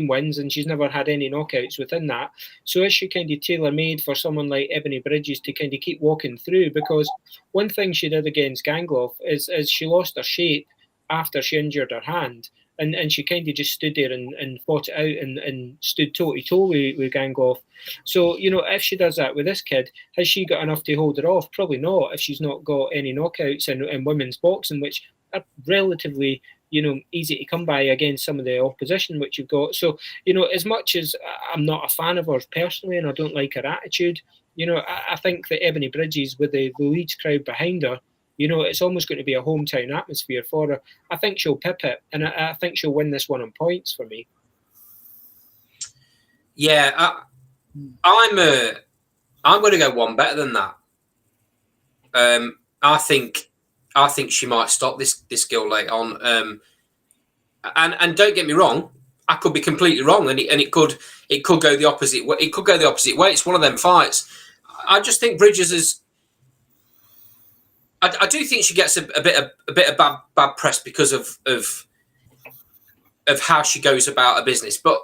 wins, and she's never had any knockouts within that. So is she kind of tailor-made for someone like Ebony Bridges to kind of keep walking through? Because one thing she did against Gangloff is she lost her shape after she injured her hand. And she kind of just stood there and fought it out and stood toe-to-toe with Gangloff. So, if she does that with this kid, has she got enough to hold her off? Probably not, if she's not got any knockouts in women's boxing, which are relatively, easy to come by against some of the opposition which you've got. So, as much as I'm not a fan of hers personally and I don't like her attitude, I think that Ebony Bridges, with the Leeds crowd behind her, it's almost going to be a hometown atmosphere for her. I think she'll pip it, and I think she'll win this one on points for me. Yeah, I'm going to go one better than that. I think she might stop this girl late on. And don't get me wrong, I could be completely wrong, and it could go the opposite way. It could go the opposite way. It's one of them fights. I just think Bridges is. I do think she gets a bit of bad press because of how she goes about her business, but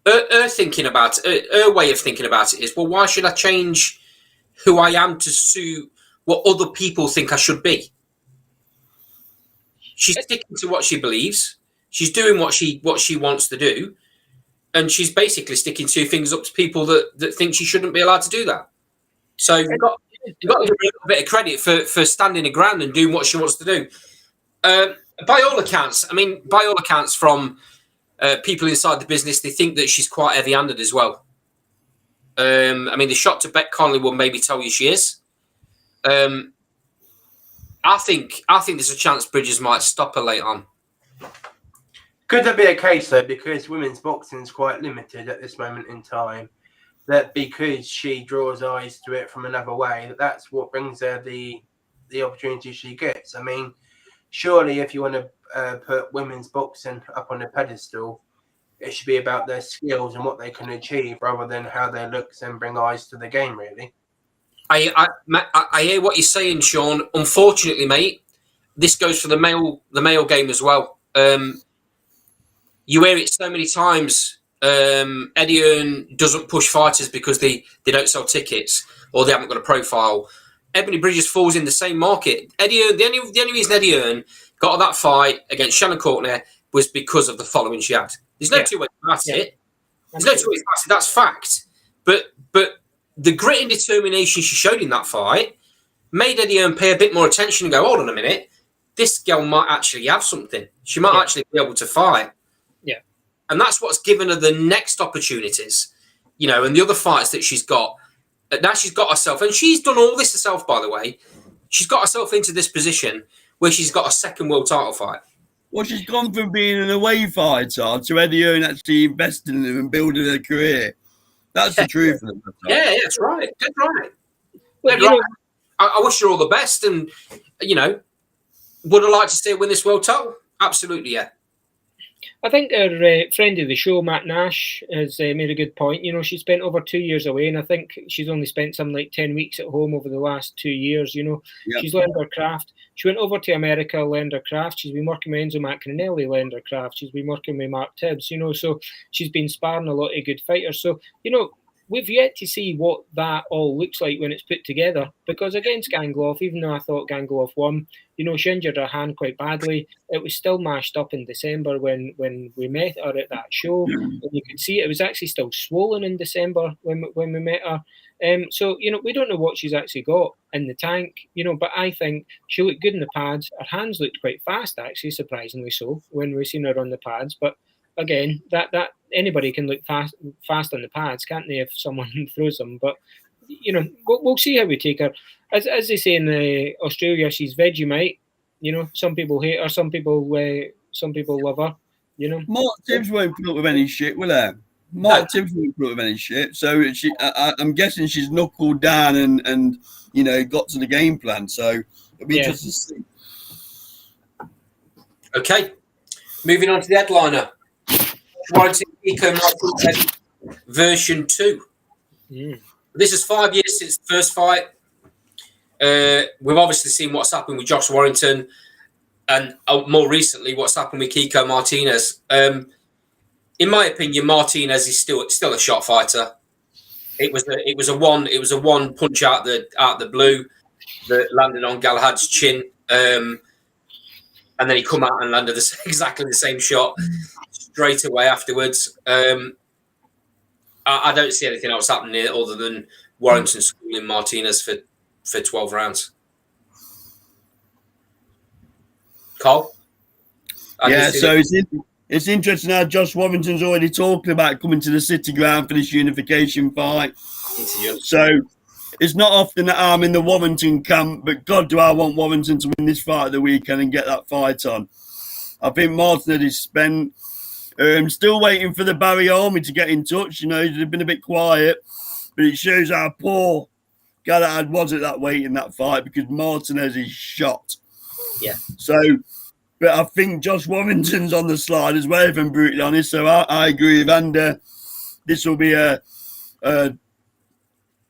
her thinking about it, her way of thinking about it is, well, why should I change who I am to suit what other people think I should be? She's sticking to what she believes. She's doing what she wants to do, and she's basically sticking two fingers up to people that think she shouldn't be allowed to do that. So you've got to give her a bit of credit for standing her ground and doing what she wants to do. By all accounts, from people inside the business, they think that she's quite heavy-handed as well. The shot to Beck Connolly will maybe tell you she is. I think there's a chance Bridges might stop her late on. Could there be a case, though, because women's boxing is quite limited at this moment in time, that because she draws eyes to it from another way, that's what brings her the opportunity she gets? I mean, surely if you want to put women's boxing up on a pedestal, it should be about their skills and what they can achieve rather than how their looks and bring eyes to the game, really. I hear what you're saying, Sean. Unfortunately, mate, this goes for the male game as well. You hear it so many times. Eddie Hearn doesn't push fighters because they don't sell tickets or they haven't got a profile. Ebony Bridges falls in the same market. Eddie Hearn, the only reason Eddie Hearn got that fight against Shannon Courtney was because of the following she had. There's no two ways about it. There's no two ways about it. That's fact. But the grit and determination she showed in that fight made Eddie Hearn pay a bit more attention and go, hold on a minute, this girl might actually have something. She might actually be able to fight. Yeah. And that's what's given her the next opportunities, and the other fights that she's got. Now she's got herself, and she's done all this herself, by the way. She's got herself into this position where she's got a second world title fight. Well, she's gone from being an away fighter to Eddie Hearn actually investing in them and building her career. That's the truth of it. Yeah, that's right. That's right. Well, I wish her all the best, and would I like to see her win this world title? Absolutely, yeah. I think our friend of the show, Matt Nash, has made a good point. She spent over 2 years away, and I think she's only spent something like 10 weeks at home over the last 2 years. Yep. She's learned her craft. She went over to America, learned her craft. She's been working with Enzo Connolly, learned her craft. She's been working with Mark Tibbs, so she's been sparring a lot of good fighters. So, we've yet to see what that all looks like when it's put together. Because against Gangloff, even though I thought Gangloff won, she injured her hand quite badly. It was still mashed up in December when we met her at that show. And you could see it was actually still swollen in December when we met her. So, we don't know what she's actually got in the tank, but I think she looked good in the pads. Her hands looked quite fast, actually, surprisingly so, when we seen her on the pads. But again, that anybody can look fast on the pads, can't they, if someone throws them? But, we'll see how we take her. As they say in Australia, she's Vegemite. Some people hate her, some people love her. Mark Tibbs won't put up with any shit, will he? Mark Tibbs won't put up with any shit. So I'm guessing she's knuckled down and got to the game plan. So it'll be interesting to see. Okay, moving on to the headliner. Warrington Eco version 2. This is 5 years since the first fight. We've obviously seen what's happened with Josh Warrington, and more recently what's happened with Kiko Martinez. In my opinion, Martinez is still a shot fighter. It was a one punch out the blue that landed on Galahad's chin, and then he come out and landed exactly the same shot straight away afterwards. I don't see anything else happening here other than Warrington schooling Martinez for 12 rounds. Cole? So it's interesting how Josh Warrington's already talking about coming to the City Ground for this unification fight. So it's not often that I'm in the Warrington camp, but God, do I want Warrington to win this fight of the weekend and get that fight on. I think Martinez is spent. Still waiting for the Barry Army to get in touch. They've been a bit quiet, but it shows how poor Galahad was at that weight in that fight because Martinez is shot. Yeah. So, but I think Josh Warrington's on the slide as well, if I'm brutally honest. So I agree with Ander. This will be not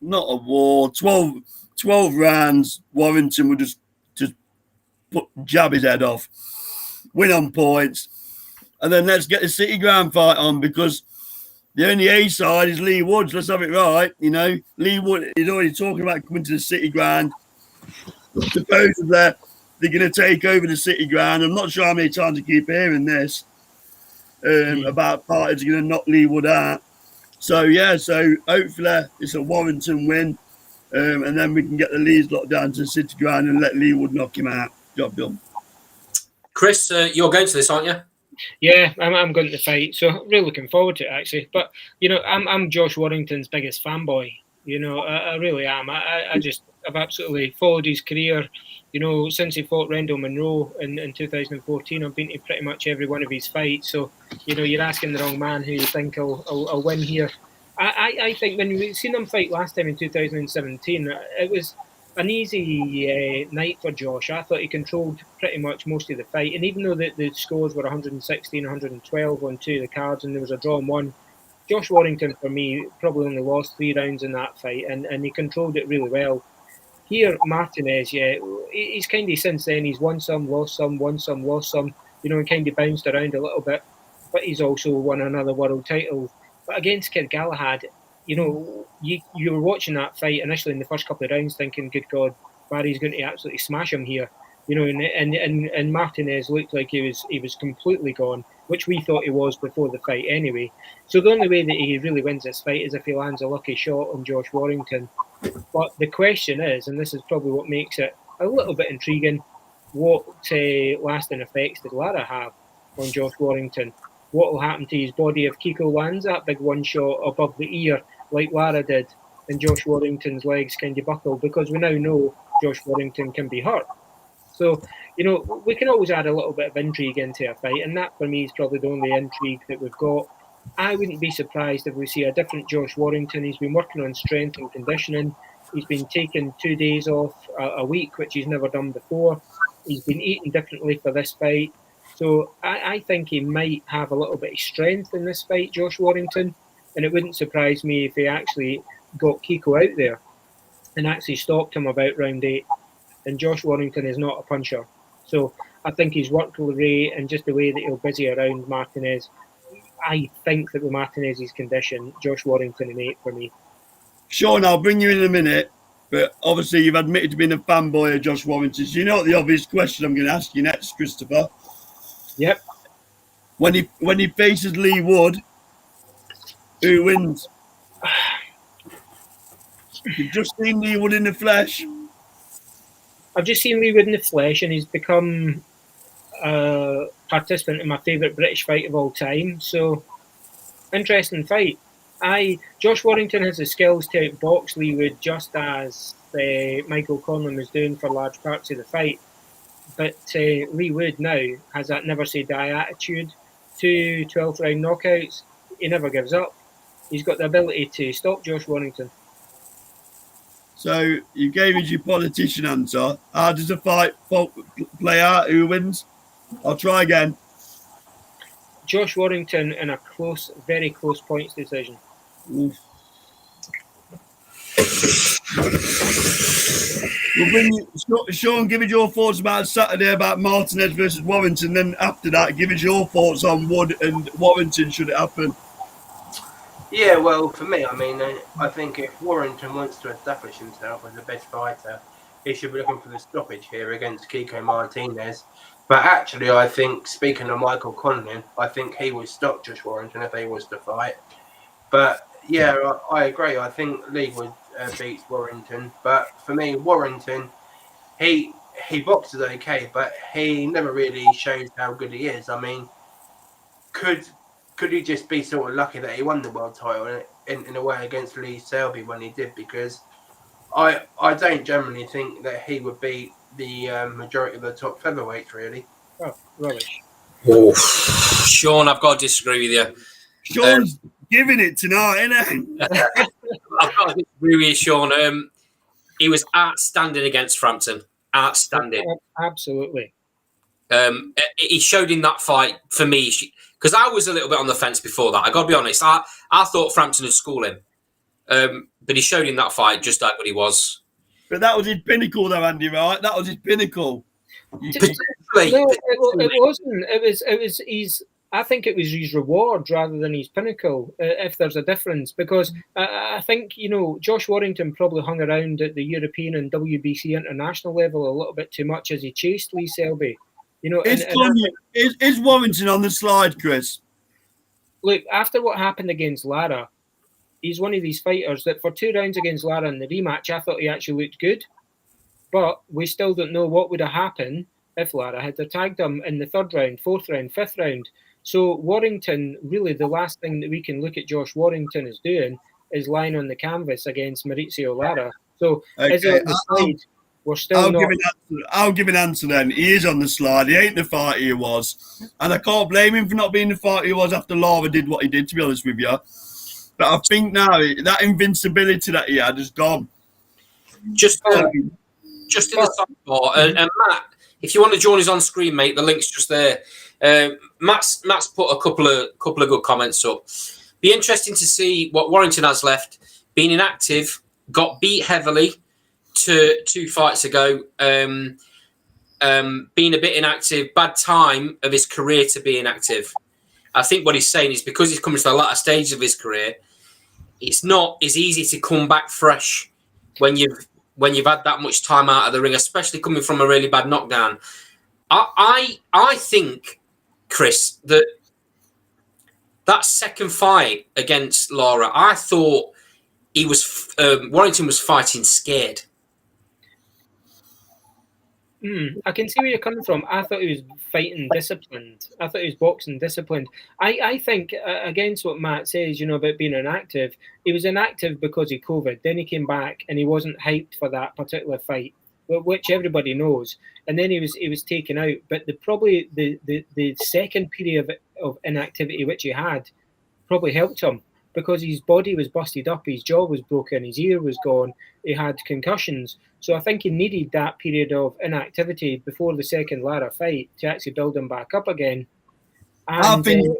a war. 12 rounds. Warrington will just jab his head off, win on points. And then let's get the City Ground fight on because the only A side is Lee Woods. Let's have it right. Lee Wood is already talking about coming to the City Ground. Supposedly they're going to take over the City Ground. I'm not sure how many times I keep hearing this about parties are going to knock Lee Wood out. So hopefully it's a Warrington win. And then we can get the Lees locked down to the City Ground and let Lee Wood knock him out. Job done. Chris, you're going to this, aren't you? Yeah, I'm going to the fight, so really looking forward to it actually. But I'm Josh Warrington's biggest fanboy. I really am. I've absolutely followed his career. Since he fought Rendell Monroe in 2014, I've been to pretty much every one of his fights. So you're asking the wrong man who you think will win here. I think when we seen him fight last time in 2017, it was an easy night for Josh. I thought he controlled pretty much most of the fight. And even though the scores were 116, 112 on two of the cards and there was a draw on one, Josh Warrington, for me, probably only lost 3 rounds in that fight and he controlled it really well. Here, Martinez, he's kind of since then, he's won some, lost some, and kind of bounced around a little bit. But he's also won another world title. But against Kid Galahad, you were watching that fight initially in the first couple of rounds thinking, good God, Barry's going to absolutely smash him here. And Martinez looked like he was completely gone, which we thought he was before the fight anyway. So the only way that he really wins this fight is if he lands a lucky shot on Josh Warrington. But the question is, and this is probably what makes it a little bit intriguing, what lasting effects did Lara have on Josh Warrington? What will happen to his body if Kiko lands that big one shot above the ear like Lara did and Josh Warrington's legs kind of buckle? Because we now know Josh Warrington can be hurt. So, we can always add a little bit of intrigue into a fight, and that for me is probably the only intrigue that we've got. I wouldn't be surprised if we see a different Josh Warrington. He's been working on strength and conditioning. He's been taking 2 days off a week, which he's never done before. He's been eating differently for this fight. So I think he might have a little bit of strength in this fight, Josh Warrington. And it wouldn't surprise me if he actually got Kiko out there and actually stopped him about round 8. And Josh Warrington is not a puncher. So I think his work rate and just the way that he'll busy around Martinez, I think that with Martinez's condition, Josh Warrington in 8 for me. Sean, I'll bring you in a minute, but obviously you've admitted to being a fanboy of Josh Warrington. So you know what the obvious question I'm going to ask you next, Christopher? Yep. When he faces Lee Wood, who wins? You've just seen Lee Wood in the flesh. I've just seen Lee Wood in the flesh, and he's become a participant in my favourite British fight of all time. So, interesting fight. Josh Warrington has the skills to outbox Lee Wood, just as Michael Connolly was doing for large parts of the fight. But Lee Wood now has that never say die attitude. 2 12th round knockouts. He never gives up. He's got the ability to stop Josh Warrington. So you gave us your politician answer. How does the fight play out? Who wins? I'll try again. Josh Warrington in a close, very close points decision. Oof. We'll bring you, Sean, give us your thoughts about Saturday about Martinez versus Warrington. Then after that, give us your thoughts on Wood and Warrington should it happen. Yeah, well, for me, I mean, I think if Warrington wants to establish himself as the best fighter, he should be looking for the stoppage here against Kiko Martinez. But actually, I think, speaking of Michael Connolly, I think he would stop Josh Warrington if he was to fight. But yeah, I agree. I think Lee Wood beats Warrington. But for me, Warrington, he boxes okay, but he never really shows how good he is. I mean, could he just be sort of lucky that he won the world title in a way against Lee Selby when he did? Because I don't generally think that he would beat the majority of the top featherweights, really. Oh, rubbish. Oh, Sean, I've got to disagree with you. Sean's giving it tonight, isn't he? I've got to disagree with you, Sean. He was outstanding against Frampton. Outstanding. Absolutely. He showed in that fight, for me, because I was a little bit on the fence before that. I got to be honest. I thought Frampton would school him. But he showed in that fight just like what he was. But that was his pinnacle, though, Andy. Right? That was his pinnacle. Potentially. No, it wasn't. It was his. I think it was his reward rather than his pinnacle. If there's a difference, because I think Josh Warrington probably hung around at the European and WBC international level a little bit too much as he chased Lee Selby. Is Warrington on the slide, Chris? Look, after what happened against Lara, he's one of these fighters that for 2 rounds against Lara in the rematch, I thought he actually looked good. But we still don't know what would have happened if Lara had tagged him in the 3rd round, 4th round, 5th round. So Warrington, really the last thing that we can look at Josh Warrington as doing is lying on the canvas against Maurizio Lara. So is it on the slide? We're still I'll give an answer then. He is on the slide. He ain't the fighter he was. And I can't blame him for not being the fighter he was after Lara did what he did, to be honest with you. But I think now that invincibility that he had is gone. Just in the sidebar. And Matt, if you want to join us on screen, mate, the link's just there. Matt's put a couple of good comments up. Be interesting to see what Warrington has left. Being inactive, got beat heavily 2 fights ago. Being a bit inactive, bad time of his career to be inactive. I think what he's saying is because he's coming to the latter stage of his career, it's not as easy to come back fresh when you've had that much time out of the ring, especially coming from a really bad knockdown. I think, Chris, that second fight against Lara, I thought Warrington was fighting scared. I can see where you're coming from. I thought he was fighting disciplined. I thought he was boxing disciplined. I think, against what Matt says, about being inactive, he was inactive because of COVID. Then he came back and he wasn't hyped for that particular fight, which everybody knows. And then he was taken out. But probably the second period of inactivity which he had probably helped him because his body was busted up, his jaw was broken, his ear was gone, he had concussions. So I think he needed that period of inactivity before the second Lara fight to actually build him back up again. And, I think,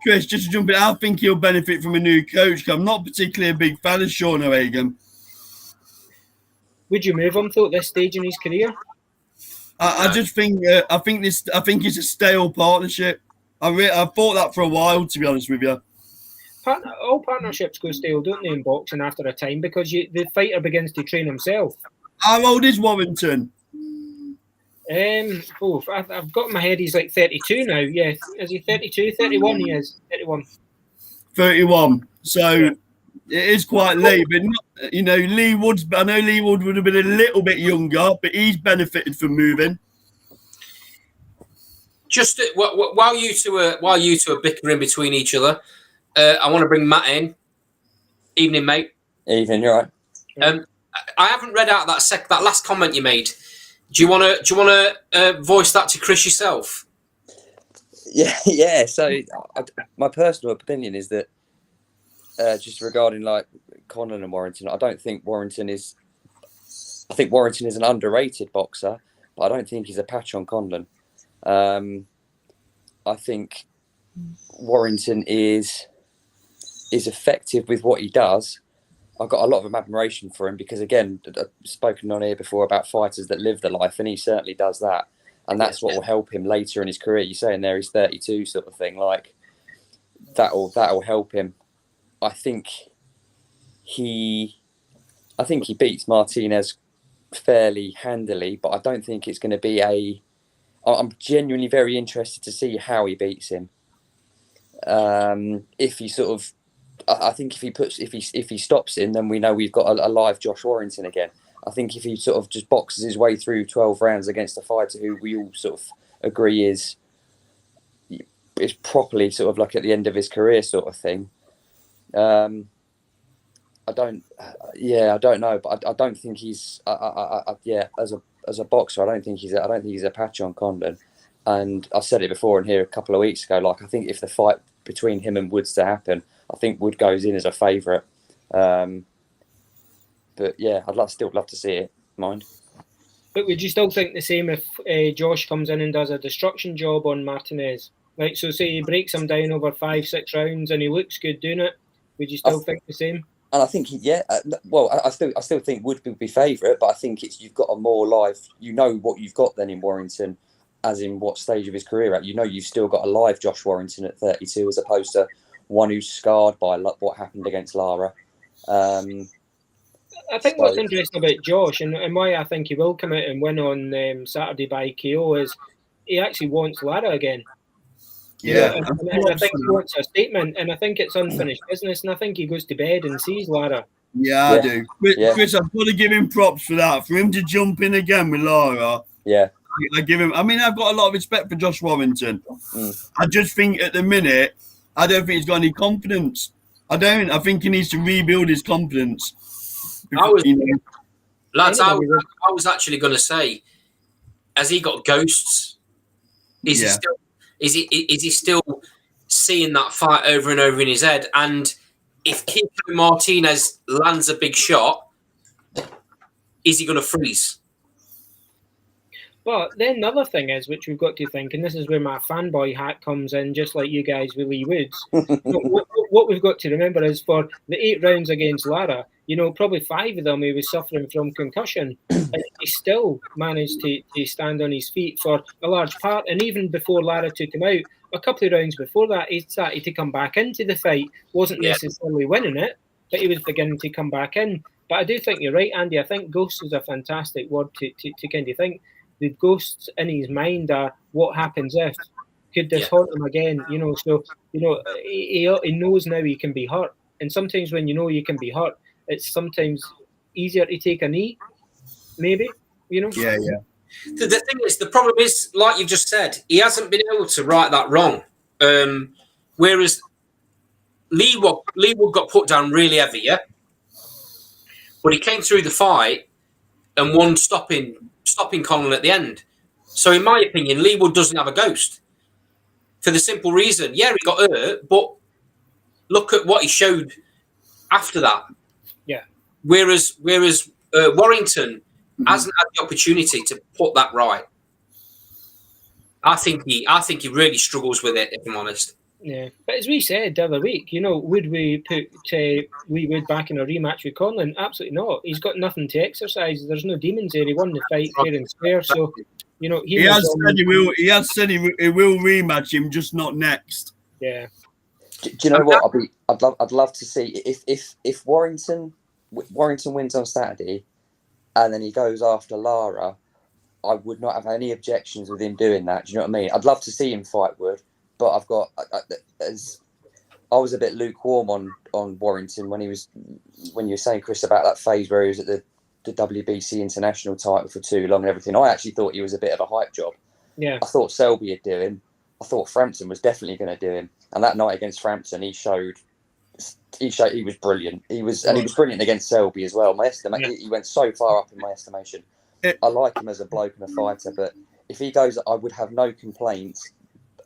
Chris, just to jump in, I think he'll benefit from a new coach. I'm not particularly a big fan of Sean O'Hagan. Would you move him though at this stage in his career? I just think I think it's a stale partnership. I thought that for a while, to be honest with you. all partnerships go stale, don't they, in boxing after a time, because the fighter begins to train himself. How old is Warrington? I've got in my head he's like 32 now. Yeah, is he 32? 31 he is. 31. 31. So it is quite late, but not, you know, I know Lee Wood would have been a little bit younger, but he's benefited from moving. Just while you two are bickering between each other, I want to bring Matt in. Evening, mate. Evening, you're right. I haven't read out that last comment you made. Do you want to voice that to Chris yourself? Yeah. So my personal opinion is that just regarding like Connolly and Warrington, I think Warrington is an underrated boxer, but I don't think he's a patch on Connolly. I think Warrington is effective with what he does. I've got a lot of admiration for him because, again, I've spoken on here before about fighters that live the life, and he certainly does that. And that's what will help him later in his career. You're saying there he's 32 sort of thing. Like, that'll help him. I think he beats Martinez fairly handily, but I don't think it's going to be I'm genuinely very interested to see how he beats him. If he sort of, I think if he stops him, then we know we've got a live Josh Warrington again. I think if he sort of just boxes his way through 12 rounds against a fighter who we all sort of agree is properly sort of like at the end of his career sort of thing. I don't know, but I don't think he's as a boxer, I don't think he's a patch on Condon. And I've said it before in here a couple of weeks ago. Like, I think if the fight between him and Woods to happen, I think Wood goes in as a favourite. But yeah, still love to see it. Mind. But would you still think the same if Josh comes in and does a destruction job on Martinez? Like, so say he breaks him down over 5-6 rounds and he looks good doing it. Would you still think the same? And I think I still think Wood would be favourite, but I think you've got a more live. You know what you've got then in Warrington, as in what stage of his career at. You know you've still got a live Josh Warrington at 32, as opposed to one who's scarred by what happened against Lara. I think what's interesting about Josh and why I think he will come out and win on Saturday by KO is he actually wants Lara again. Yeah, and I think he wants a statement, and I think it's unfinished business, and I think he goes to bed and sees Lara. Yeah, I do. Chris, I've got to give him props for that. For him to jump in again with Lara. Yeah. I give him. I mean, I've got a lot of respect for Josh Warrington. I just think at the minute, I don't think he's got any confidence. I don't. I think he needs to rebuild his confidence. I was actually going to say, has he got ghosts? Is he still seeing that fight over and over in his head? And if Kiko Martinez lands a big shot, is he going to freeze? But then the other thing is, which we've got to think, and this is where my fanboy hat comes in, just like you guys with Lee Woods. What we've got to remember is for the 8 rounds against Lara, probably 5 of them he was suffering from concussion, and he still managed to stand on his feet for a large part. And even before Lara took him out, a couple of rounds before that, he started to come back into the fight. Wasn't necessarily winning it, but he was beginning to come back in. But I do think you're right, Andy. I think ghost is a fantastic word to kind of think. The ghosts in his mind are what happens if. Could this haunt him again? So he knows now he can be hurt. And sometimes when you can be hurt, it's sometimes easier to take a knee, maybe, Yeah. The thing is, the problem is, like you've just said, he hasn't been able to right that wrong. Whereas Lee Wood got put down really heavy, but he came through the fight and won stopping Connolly at the end. So in my opinion, Lee Wood doesn't have a ghost. For the simple reason, he got hurt, but look at what he showed after that. Yeah. Whereas Warrington hasn't had the opportunity to put that right. I think he really struggles with it, if I'm honest. Yeah, but as we said the other week, would we put Lee Wood back in a rematch with Connolly? Absolutely not. He's got nothing to exercise. There's no demons there. He won the fight fair and square. So, he has said he will. He has said he will rematch him, just not next. Yeah. Do you know what? I'd love to see if Warrington wins on Saturday, and then he goes after Lara. I would not have any objections with him doing that. Do you know what I mean? I'd love to see him fight Wood, but I was a bit lukewarm on Warrington when you were saying, Chris, about that phase where he was at the WBC international title for too long and everything. I actually thought he was a bit of a hype job. Yeah. I thought Selby would do him. I thought Frampton was definitely going to do him. And that night against Frampton, he was brilliant. He was brilliant against Selby as well. He went so far up in my estimation. I like him as a bloke and a fighter, but if he goes, I would have no complaints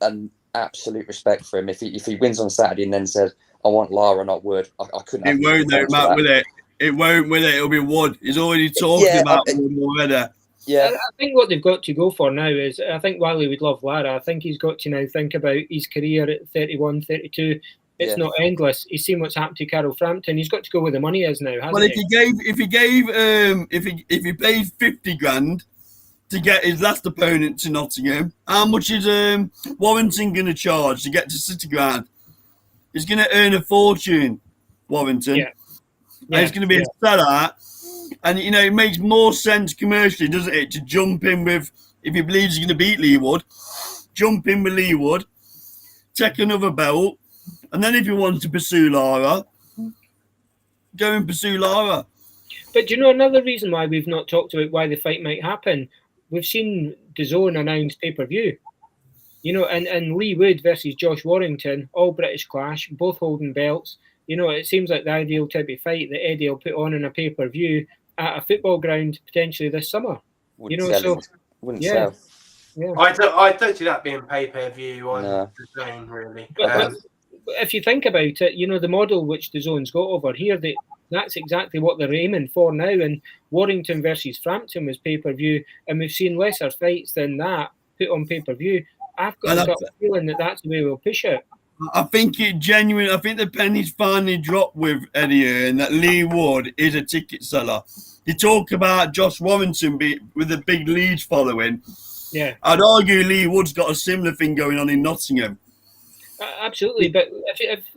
and absolute respect for him. If he wins on Saturday and then says, I want Lara, not Wood, I couldn't. It won't though, Matt, will it? It won't, will it? It'll be Wood. He's already talking about Wood already. Yeah, I think what they've got to go for now is, I think Wiley would love Lara. I think he's got to now think about his career at 31, 32. It's not endless. He's seen what's happened to Carol Frampton. He's got to go where the money is now, hasn't he? If he paid 50 grand to get his last opponent to Nottingham, how much is Warrington going to charge to get to City Ground? He's going to earn a fortune, Warrington. Yeah. And it's going to be a sellout. And, it makes more sense commercially, doesn't it, to jump in with, if he believes he's going to beat Lee Wood, jump in with Lee Wood, take another belt, and then if he wants to pursue Lara, go and pursue Lara. But do you know another reason why we've not talked about why the fight might happen? We've seen DAZN announce pay-per-view. And Lee Wood versus Josh Warrington, all British clash, both holding belts. It seems like the ideal type of fight that Eddie will put on in a pay-per-view at a football ground potentially this summer. Wouldn't sell. Yeah. I don't see that being pay-per-view on the zone, really. But if you think about it, the model which the zone's got over here, that's exactly what they're aiming for now. And Warrington versus Frampton was pay-per-view, and we've seen lesser fights than that put on pay-per-view. I've got a feeling that that's the way we'll push it. I think the penny's finally dropped with Eddie and that Lee Wood is a ticket seller. You talk about Josh Warrington with a big Leeds following. Yeah. I'd argue Lee Wood's got a similar thing going on in Nottingham. Absolutely, but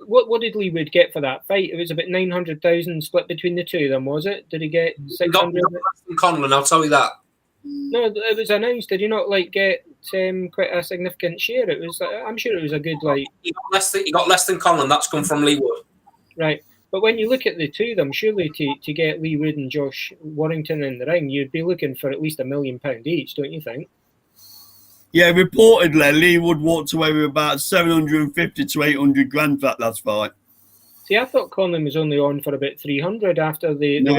what did Lee Wood get for that fight? It was about 900,000 split between the two of them, was it? Did he get 600? Connolly, I'll tell you that. No, it was announced. Did he not get quite a significant share? It was. I'm sure it was a good He got less than Connolly. That's come from Lee Wood. Right, but when you look at the two of them, surely to get Lee Wood and Josh Warrington in the ring, you'd be looking for at least £1 million each, don't you think? Yeah, reportedly, Lee Wood walked away with about 750 to 800 grand for that last fight. See, I thought Connolly was only on for about 300 after the. No,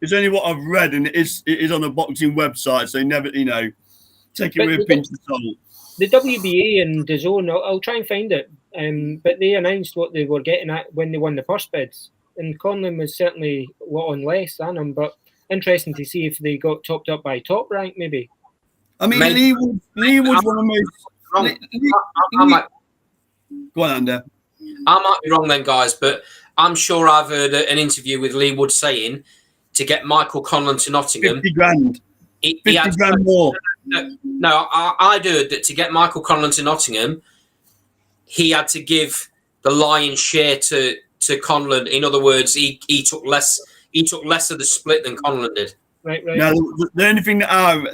it's only what I've read, and it is on a boxing website, so never, take it with a pinch of salt. The WBA and DAZN, I'll try and find it, but they announced what they were getting at when they won the purse bids, and Connolly was certainly a lot on less than him, but interesting to see if they got topped up by Top Rank, maybe. I mean, Lee Wood's one of the most... Go on, Andy. I might be wrong then, guys, but I'm sure I've heard an interview with Lee Wood saying to get Michael Connolly to Nottingham... 50 grand. 50 grand more. No, I'd heard that to get Michael Connolly to Nottingham, he had to give the lion's share to Connolly. In other words, he took less of the split than Connolly did. Right. Now, the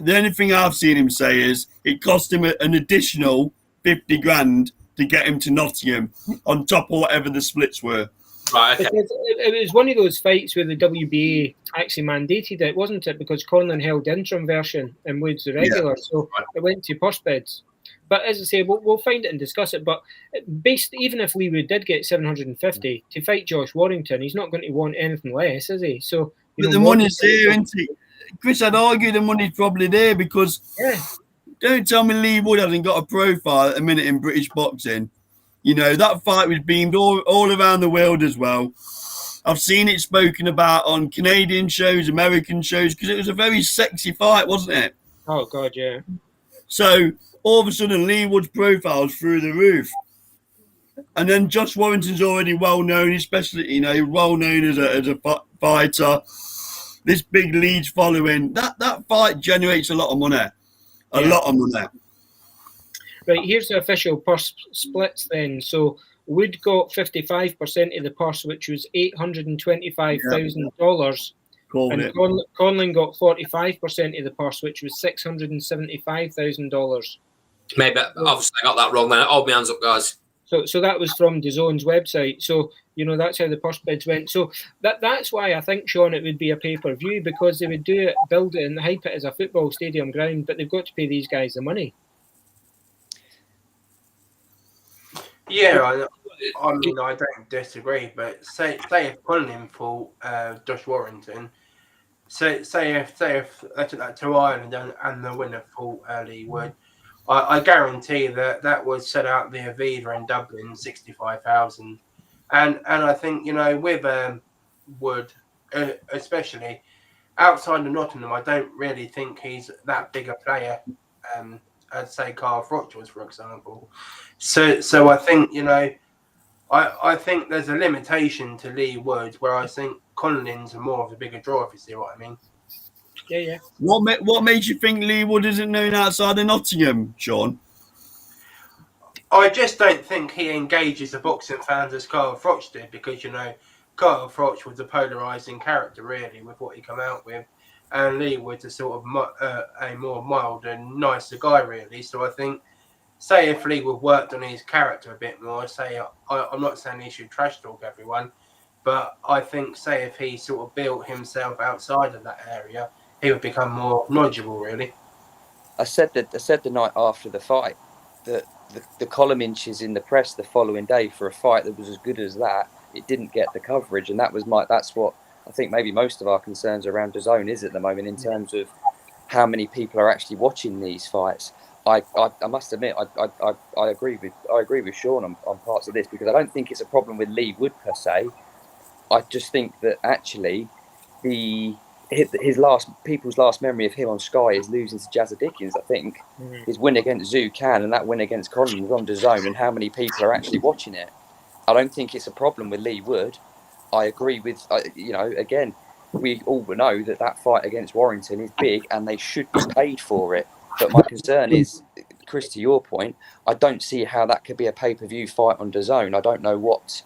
only thing I've seen him say is it cost him an additional 50 grand to get him to Nottingham on top of whatever the splits were. Right, okay. It was one of those fights where the WBA actually mandated it, wasn't it? Because Conlon held the interim version and Woods the regular, so it went to purse bids. But as I say, we'll find it and discuss it. But even if Lee Wood did get 750 to fight Josh Warrington, he's not going to want anything less, is he? So, but the money's there, isn't it? Chris, I'd argue the money's probably there because don't tell me Lee Wood hasn't got a profile at the minute in British boxing. That fight was beamed all around the world as well. I've seen it spoken about on Canadian shows, American shows, because it was a very sexy fight, wasn't it? Oh, God, yeah. So, all of a sudden, Lee Wood's profile's through the roof. And then Josh Warrington's already well-known, especially, well-known as a fighter. This big Leeds following. That fight generates a lot of money. A lot of money. Right, here's the official purse splits then. So Wood got 55% of the purse, which was $825,000. And Connolly got 45% of the purse, which was $675,000. Maybe obviously I got that wrong. Then hold my hands up, guys. So that was from DAZN's website. So that's how the purse bids went. So that's why I think, Sean, it would be a pay-per-view, because they would do it, build it, and hype it as a football stadium ground. But they've got to pay these guys the money. Yeah, I mean, I don't disagree. But say if Connolly fought Josh Warrington, say if they took that to Ireland and the winner fought Lee Wood, I guarantee that would set out the Aviva in Dublin 65,000, and I think with Wood, especially outside of Nottingham, I don't really think he's that big a player. I'd say Carl Froch was, for example. So I think I think there's a limitation to Lee Wood, where I think Connolly's more of a bigger draw, if you see what I mean. Yeah. What makes you think Lee Wood isn't known outside of Nottingham, Sean? I just don't think he engages the boxing fans as Carl Froch did, because Carl Froch was a polarising character really with what he come out with, and Lee Wood's a sort of a more mild and nicer guy really. So I think, say if Lee Wood worked on his character a bit more, I'm not saying he should trash talk everyone, but I think say if he sort of built himself outside of that area, he would become more knowledgeable, really. I said the night after the fight that the column inches in the press the following day for a fight that was as good as that, it didn't get the coverage, and that's what I think maybe most of our concerns around DAZN is at the moment in terms of how many people are actually watching these fights. I must admit I agree with Sean on parts of this, because I don't think it's a problem with Lee Wood per se. I just think that actually people's last memory of him on Sky is losing to Jazza Dickens. I think his win against Zhu Khan and that win against Connolly was on DAZN, and how many people are actually watching it. I don't think it's a problem with Lee Wood. I agree with again, we all know that fight against Warrington is big and they should be paid for it. But my concern is, Chris, to your point, I don't see how that could be a pay-per-view fight on DAZN. I don't know what.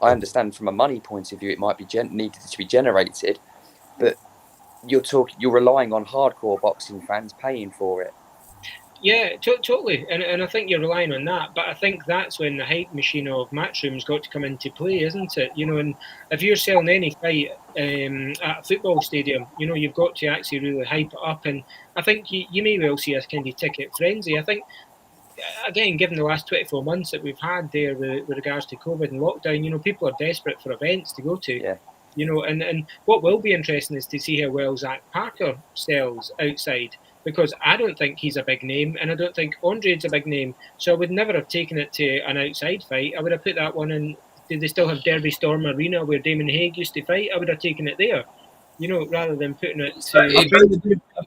I understand from a money point of view it might be needed to be generated, but you're relying on hardcore boxing fans paying for it. Yeah, totally, and I think you're relying on that. But I think that's when the hype machine of Matchroom's got to come into play, isn't it? And if you're selling any fight at a football stadium, you've got to actually really hype it up. And I think you may well see a kind of ticket frenzy. I think, again, given the last 24 months that we've had there with regards to COVID and lockdown, people are desperate for events to go to. Yeah. And what will be interesting is to see how well Zach Parker sells outside, because I don't think he's a big name, and I don't think Andre's a big name. So I would never have taken it to an outside fight. I would have put that one in. Did they still have Derby Storm Arena where Damon Haig used to fight? I would have taken it there, rather than putting it to. I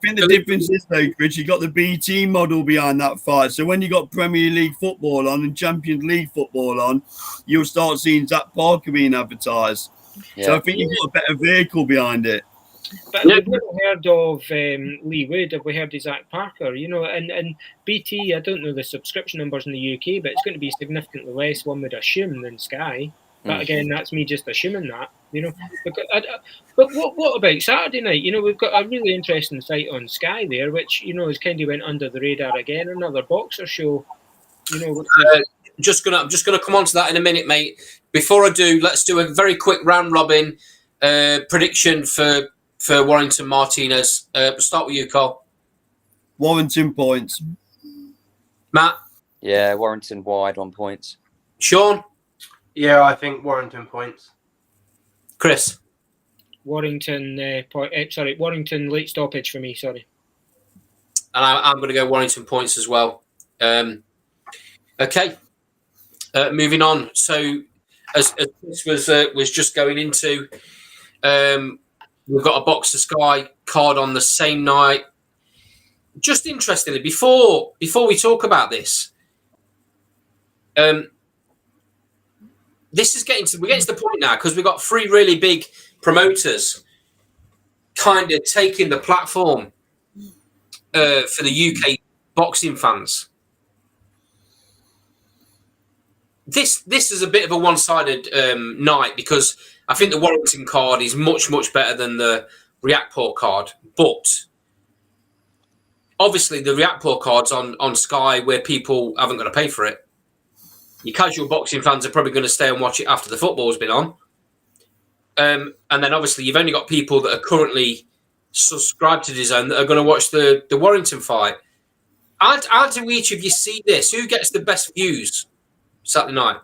think the difference is, though, Chris, you got the BT model behind that fight. So when you got Premier League football on and Champions League football on, you'll start seeing Zach Parker being advertised. Yeah. So I think you've got a better vehicle behind it. But we've never heard of Lee Wood. Have we heard of Zach Parker? And BT, I don't know the subscription numbers in the UK, but it's going to be significantly less, one would assume, than Sky. But again, that's me just assuming that. But what about Saturday night? We've got a really interesting fight on Sky there, which has kind of went under the radar again. Another boxer show. I'm just gonna come on to that in a minute, mate. Before I do, let's do a very quick round robin prediction for Warrington Martinez. Start with you, Cole. Warrington points. Matt? Yeah, Warrington wide on points. Sean? Yeah, I think Warrington points. Chris? Warrington Warrington late stoppage for me, sorry. And I'm going to go Warrington points as well. Okay. Moving on. So, as this was just going into, we've got a Boxer Sky card on the same night. Just interestingly, before we talk about this, we're getting to the point now, because we've got three really big promoters kind of taking the platform for the UK boxing fans. this is a bit of a one-sided night, because I think the Warrington card is much better than the Riakporhe card, but obviously the Riakporhe card's on Sky, where people haven't got to pay for it. Your casual boxing fans are probably going to stay and watch it after the football's been on, and then obviously you've only got people that are currently subscribed to DAZN that are going to watch the Warrington fight. How do each of you see this? Who gets the best views Saturday night?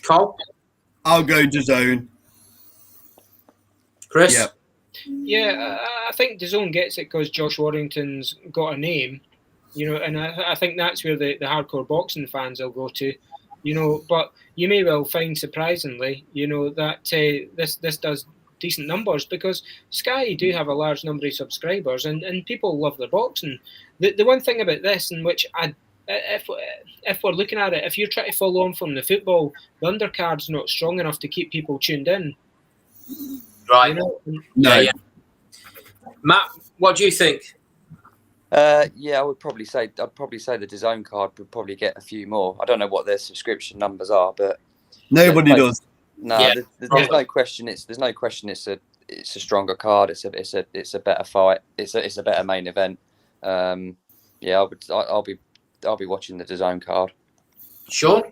Cole? I'll go DAZN. Chris? Yeah. Yeah, I think DAZN gets it because Josh Warrington's got a name, and I think that's where the hardcore boxing fans will go to, but you may well find, surprisingly, that this does decent numbers, because Sky do have a large number of subscribers, and people love their boxing. The one thing about this, in which if we're looking at it, if you're trying to follow on from the football, the undercard's not strong enough to keep people tuned in. Right. No. Yeah. Matt, what do you think? Yeah, I'd probably say the DAZN card would probably get a few more. I don't know what their subscription numbers are, but Nobody does. No, Yeah. there's no question. It's a stronger card. It's a better fight. It's a better main event. Yeah, I'll be watching the DAZN card. Sean?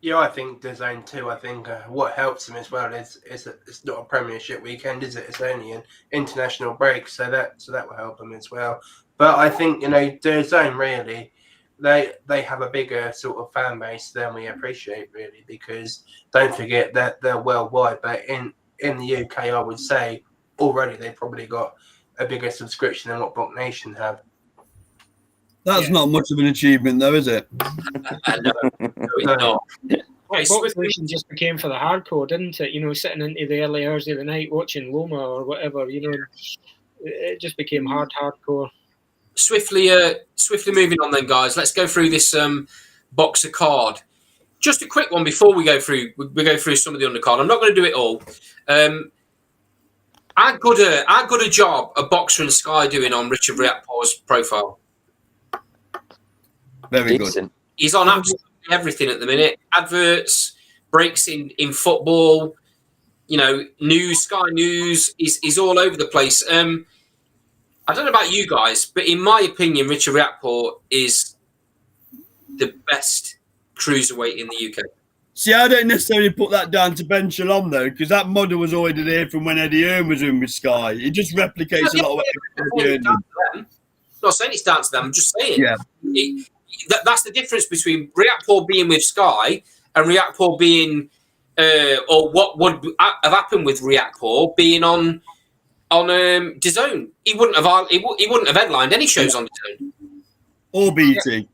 Yeah, I think DAZN too. I think what helps them as well is it's not a Premiership weekend, is it? It's only an international break, so that will help them as well. But I think DAZN really, they have a bigger sort of fan base than we appreciate, really, because don't forget that they're worldwide. But in the UK, I would say already they've probably got a bigger subscription than what Box Nation have. That's not much of an achievement, though, is it? No, it's not. Box Nation just became for the hardcore, didn't it? Sitting into the early hours of the night watching Loma or whatever. It just became hardcore. Swiftly moving on then, guys. Let's go through this boxer card. Just a quick one before we go through some of the undercard. I'm not going to do it all. How good a job are Boxer and Sky doing on Richard Riakporhe's profile? Very Decent. good. He's on absolutely everything at the minute. Adverts, breaks in football, news, Sky News is all over the place. I don't know about you guys, but in my opinion, Richard Riakporhe is the best cruiserweight in the UK. See, I don't necessarily put that down to Ben Shalom, though, because that model was already there from when Eddie Hearn was in with Sky. It just replicates a lot of what Eddie Hearn did. I'm not saying it's down to them. I'm just saying. Yeah. That's the difference between Riakporhe being with Sky and Riakporhe being, or what would have happened with Riakporhe being on DAZN. He wouldn't have headlined any shows on DAZN. Or BT.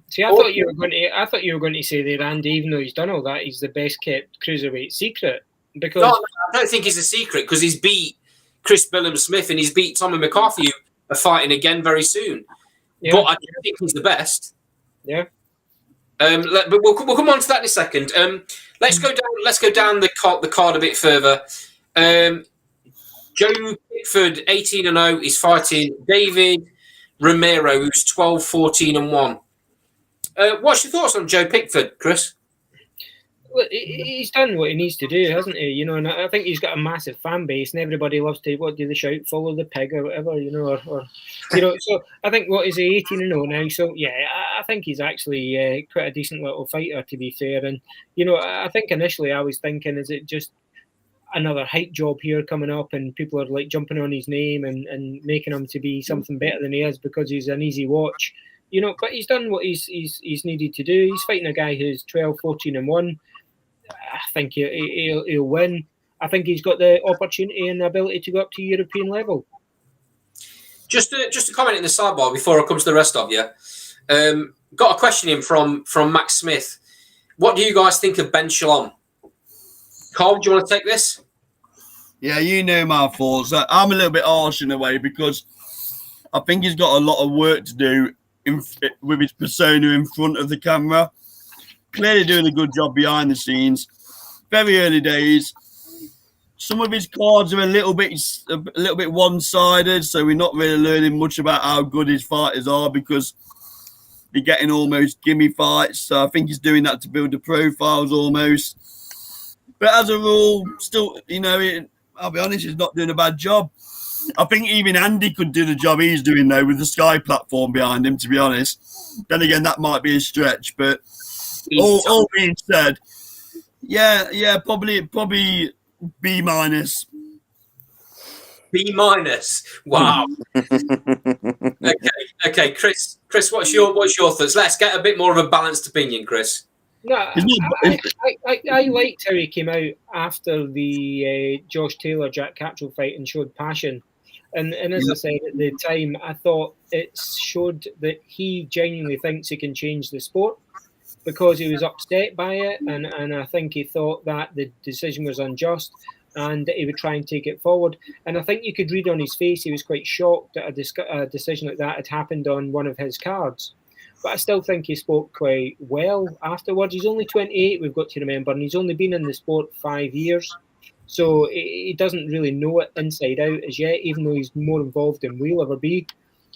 See, I thought you were going to say that Randy, even though he's done all that, he's the best kept cruiserweight secret. Because No, I don't think it's a secret, because he's beat Chris Billum-Smith and he's beat Tommy McCarthy, who are fighting again very soon. Yeah. But I don't think he's the best. Yeah. But we'll come on to that in a second. Let's go down the card a bit further. Joe Pickford, 18-0, is fighting David Romero, who's 12-14-1. What's your thoughts on Joe Pickford, Chris? Well, he's done what he needs to do, hasn't he? And I think he's got a massive fan base, and everybody loves to, what do they shout, follow the pig or whatever, or So I think, what is he, 18-0 now? So yeah, I think he's actually quite a decent little fighter, to be fair. And I think initially I was thinking, is it just another hype job here coming up, and people are like jumping on his name and making him to be something better than he is because he's an easy watch, But he's done what he's needed to do. He's fighting a guy who's 12-14-1. I think he'll win. I think he's got the opportunity and the ability to go up to European level. Just to comment in the sidebar before I come to the rest of you. Got a question in from Max Smith. What do you guys think of Ben Shalom? Carl, do you want to take this? Yeah, my thoughts. I'm a little bit harsh in a way because I think he's got a lot of work to do with his persona in front of the camera. Clearly doing a good job behind the scenes. Very early days. Some of his cards are a little bit one-sided, so we're not really learning much about how good his fighters are because be getting almost gimme fights. So I think he's doing that to build the profiles almost. But as a rule, still, I'll be honest, he's not doing a bad job. I think even Andy could do the job he's doing though with the Sky platform behind him, to be honest. Then again, that might be a stretch, but all being said, yeah, probably B-. B-. Wow. Okay, Chris, what's your thoughts? Let's get a bit more of a balanced opinion, Chris. No, I liked how he came out after the Josh Taylor-Jack Cattrall fight and showed passion. And as I said at the time, I thought it showed that he genuinely thinks he can change the sport because he was upset by it. And I think he thought that the decision was unjust and that he would try and take it forward. And I think you could read on his face he was quite shocked that a decision like that had happened on one of his cards. But I still think he spoke quite well afterwards. He's only 28, we've got to remember, and he's only been in the sport 5 years. So he doesn't really know it inside out as yet, even though he's more involved than we'll ever be.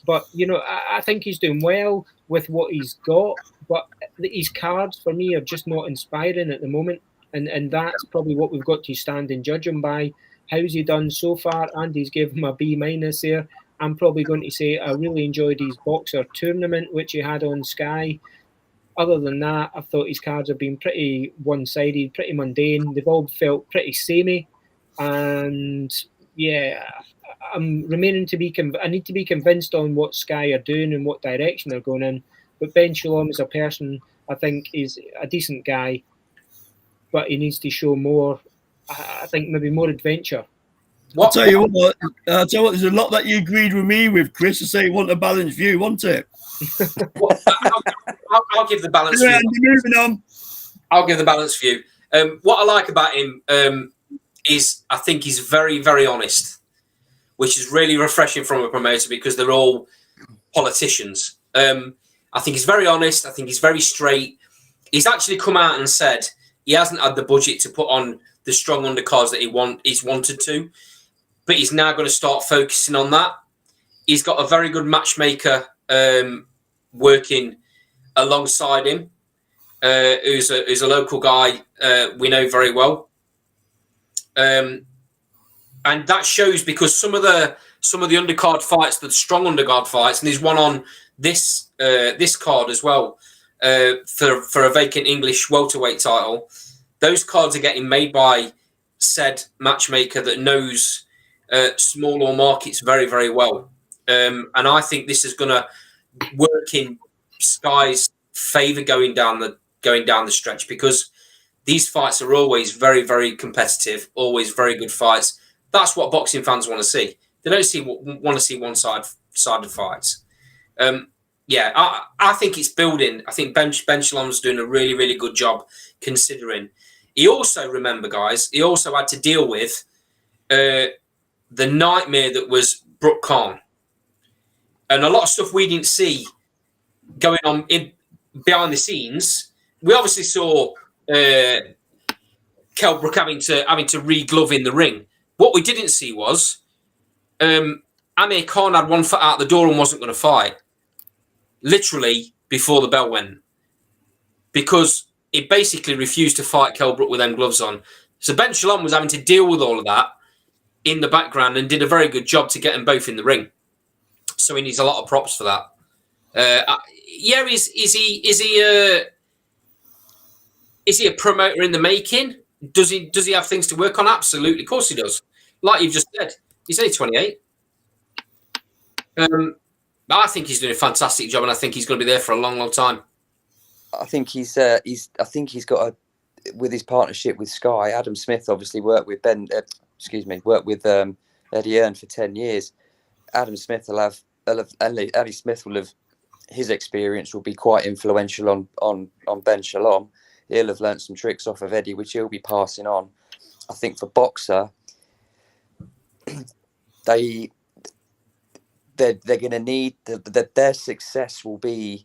But, I think he's doing well with what he's got. But his cards, for me, are just not inspiring at the moment. And that's probably what we've got to stand and judge him by. How's he done so far? Andy's given him a B- here. I'm probably going to say I really enjoyed his boxer tournament, which he had on Sky. Other than that, I thought his cards have been pretty one-sided, pretty mundane. They've all felt pretty samey. And, yeah, I'm remaining to be I need to be convinced on what Sky are doing and what direction they're going in. But Ben Shalom as a person, I think, is a decent guy. But he needs to show more, I think, maybe more adventure. I'll tell you what, there's a lot that you agreed with me with, Chris, to say you want a balanced view, wasn't it? Well, I'll give the balanced view. Moving on. I'll give the balanced view. What I like about him is I think he's very, very honest, which is really refreshing from a promoter because they're all politicians. I think he's very honest. I think he's very straight. He's actually come out and said he hasn't had the budget to put on the strong undercards that he's wanted to. But he's now going to start focusing on that. He's got a very good matchmaker working alongside him, who's a local guy we know very well, and that shows because some of the undercard fights, the strong undercard fights, and there's one on this card as well for a vacant English welterweight title. Those cards are getting made by said matchmaker that knows smaller markets very, very well. And I think this is going to work in Sky's favour going down the stretch because these fights are always very, very competitive, always very good fights. That's what boxing fans want to see. They don't want to see one-sided fights. I think it's building. I think Ben Shalom's doing a really, really good job considering. He also, remember, guys, he also had to deal with the nightmare that was Brooke Khan. And a lot of stuff we didn't see going on behind the scenes. We obviously saw Kell Brook having to re-glove in the ring. What we didn't see was Amir Khan had one foot out the door and wasn't going to fight. Literally before the bell went. Because he basically refused to fight Kell Brook with them gloves on. So Ben Shalom was having to deal with all of that in the background and did a very good job to get them both in the ring. So he needs a lot of props for that. Is he a promoter in the making? Does he have things to work on? Absolutely, of course he does. Like you've just said, he's only 28. I think he's doing a fantastic job, and I think he's going to be there for a long, long time. I think he's got with his partnership with Sky. Adam Smith obviously worked with Eddie Earn for 10 years. Adam Smith Eddie Smith will have, his experience will be quite influential on Ben Shalom. He'll have learnt some tricks off of Eddie, which he'll be passing on. I think for boxer, they're going to need their success will be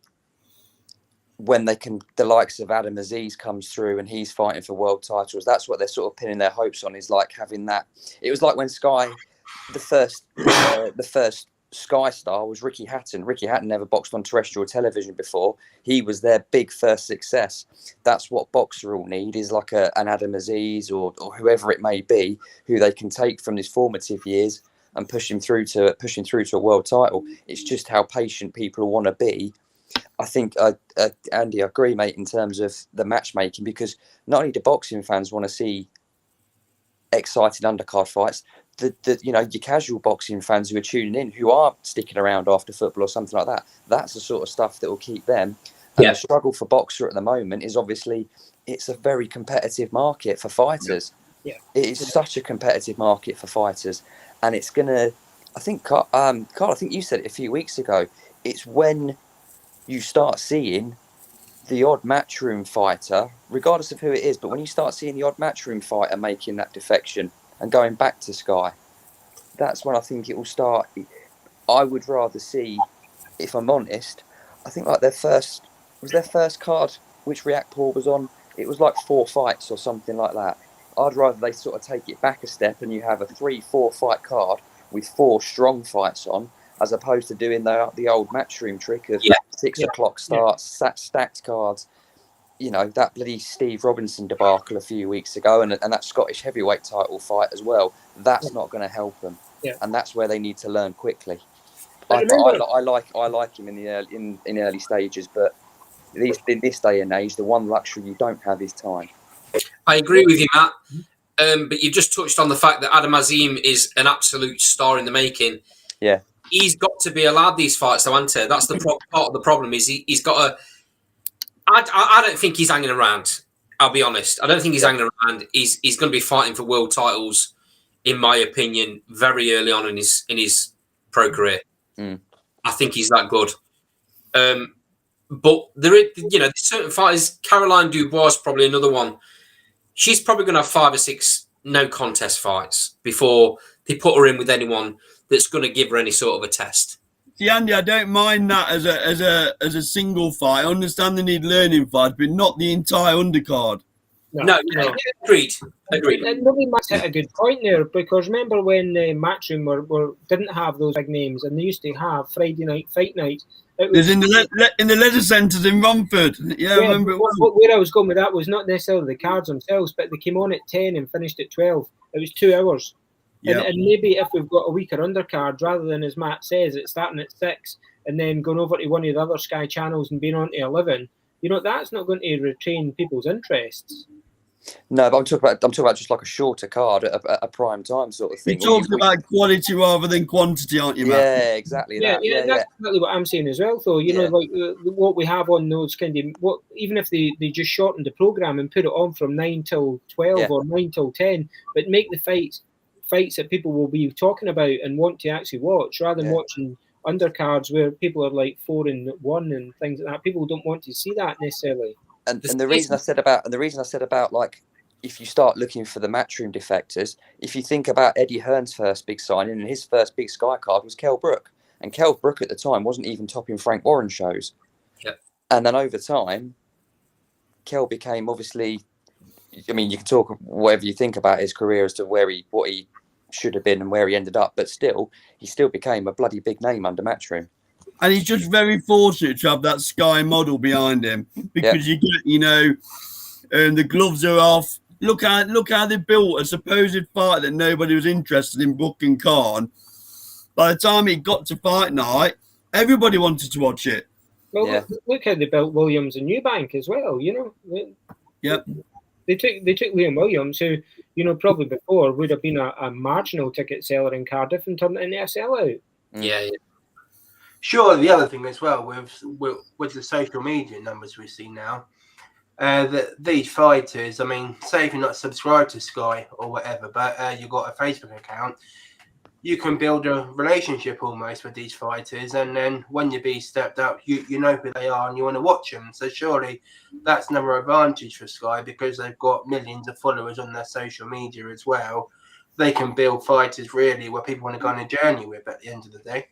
when the likes of Adam Aziz comes through and he's fighting for world titles. That's what they're sort of pinning their hopes on, is like having that. It was like when Sky, the first Sky star was Ricky Hatton. Ricky Hatton never boxed on terrestrial television before. He was their big first success. That's what boxer all need, is like an Adam Aziz or whoever it may be, who they can take from his formative years and push him through to a world title. It's just how patient people want to be. I think, Andy, I agree, mate, in terms of the matchmaking, because not only do boxing fans want to see exciting undercard fights, your casual boxing fans who are tuning in, who are sticking around after football or something like that, that's the sort of stuff that will keep them. And the struggle for boxer at the moment is obviously it's a very competitive market for fighters. Yeah. It is such a competitive market for fighters, and it's gonna. I think, Carl, I think you said it a few weeks ago. It's when you start seeing the odd matchroom fighter, regardless of who it is, but when you start seeing the odd matchroom fighter making that defection and going back to Sky, that's when I think it will start. I would rather see, if I'm honest, I think like their first card, which Reactpour was on, it was like 4 fights or something like that. I'd rather they sort of take it back a step and you have a 3-4 fight card with 4 strong fights on, as opposed to doing the old matchroom trick of 6 o'clock starts, stacked cards. You know, that bloody Steve Robinson debacle a few weeks ago, and that Scottish heavyweight title fight as well. That's not going to help them, and that's where they need to learn quickly. I like him in the early stages, but in this day and age, the one luxury you don't have is time. I agree with you, Matt. But you've just touched on the fact that Adam Azim is an absolute star in the making. Yeah, he's got to be allowed these fights, though, hasn't he? That's the part of the problem. Is he's got a. I don't think he's hanging around. I'll be honest. I don't think he's hanging around. He's going to be fighting for world titles, in my opinion, very early on in his pro career. I think he's that good. But there's certain fighters. Caroline Dubois is probably another one. She's probably going to have 5 or 6 no contest fights before they put her in with anyone that's going to give her any sort of a test. See, Andy, I don't mind that as a single fight. I understand they need learning fights, but not the entire undercard. No. Agreed. And nobody must hit a good point there, because remember when Matchroom didn't have those big names, and they used to have Friday night fight nights. There's in the leisure centres in Romford. Yeah, I remember it. Where I was going with that was not necessarily the cards themselves, but they came on at 10 and finished at 12. It was 2 hours. Yeah. And maybe if we've got a weaker undercard, rather than, as Matt says, it's starting at 6 and then going over to one of the other Sky channels and being on to 11, that's not going to retain people's interests. No, but I'm talking about just like a shorter card at a prime time sort of thing. You're talking about quality rather than quantity, aren't you, Matt? Yeah, exactly. That's exactly what I'm saying as well. Though what we have on those even if they just shortened the program and put it on from 9 till 12 or 9 till 10, but make the fights that people will be talking about and want to actually watch, rather than watching undercards where people are like 4-1 and things like that. People don't want to see that necessarily. And the reason I said about like, if you start looking for the matchroom defectors, if you think about Eddie Hearn's first big signing, and his first big Sky card was Kell Brook, and Kell Brook at the time wasn't even topping Frank Warren shows. Yep. And then over time, Kell became obviously. I mean, you can talk whatever you think about his career as to what he should have been and where he ended up, but he still became a bloody big name under Matchroom. And he's just very fortunate to have that Sky model behind him, because you get, the gloves are off. Look how they built a supposed fight that nobody was interested in booking Khan. By the time it got to fight night, everybody wanted to watch it. Well, look how they built Williams and Eubank as well. Yep. They took Liam Williams, who probably before would have been a marginal ticket seller in Cardiff, and turned it into a sellout. Yeah. Sure, the other thing as well with the social media numbers we see now, that these fighters, I mean, say if you're not subscribed to Sky or whatever, but you've got a Facebook account, you can build a relationship almost with these fighters, and then when you be stepped up, you know who they are and you want to watch them. So surely that's another advantage for Sky, because they've got millions of followers on their social media as well. They can build fighters really where people want to go on a journey with at the end of the day.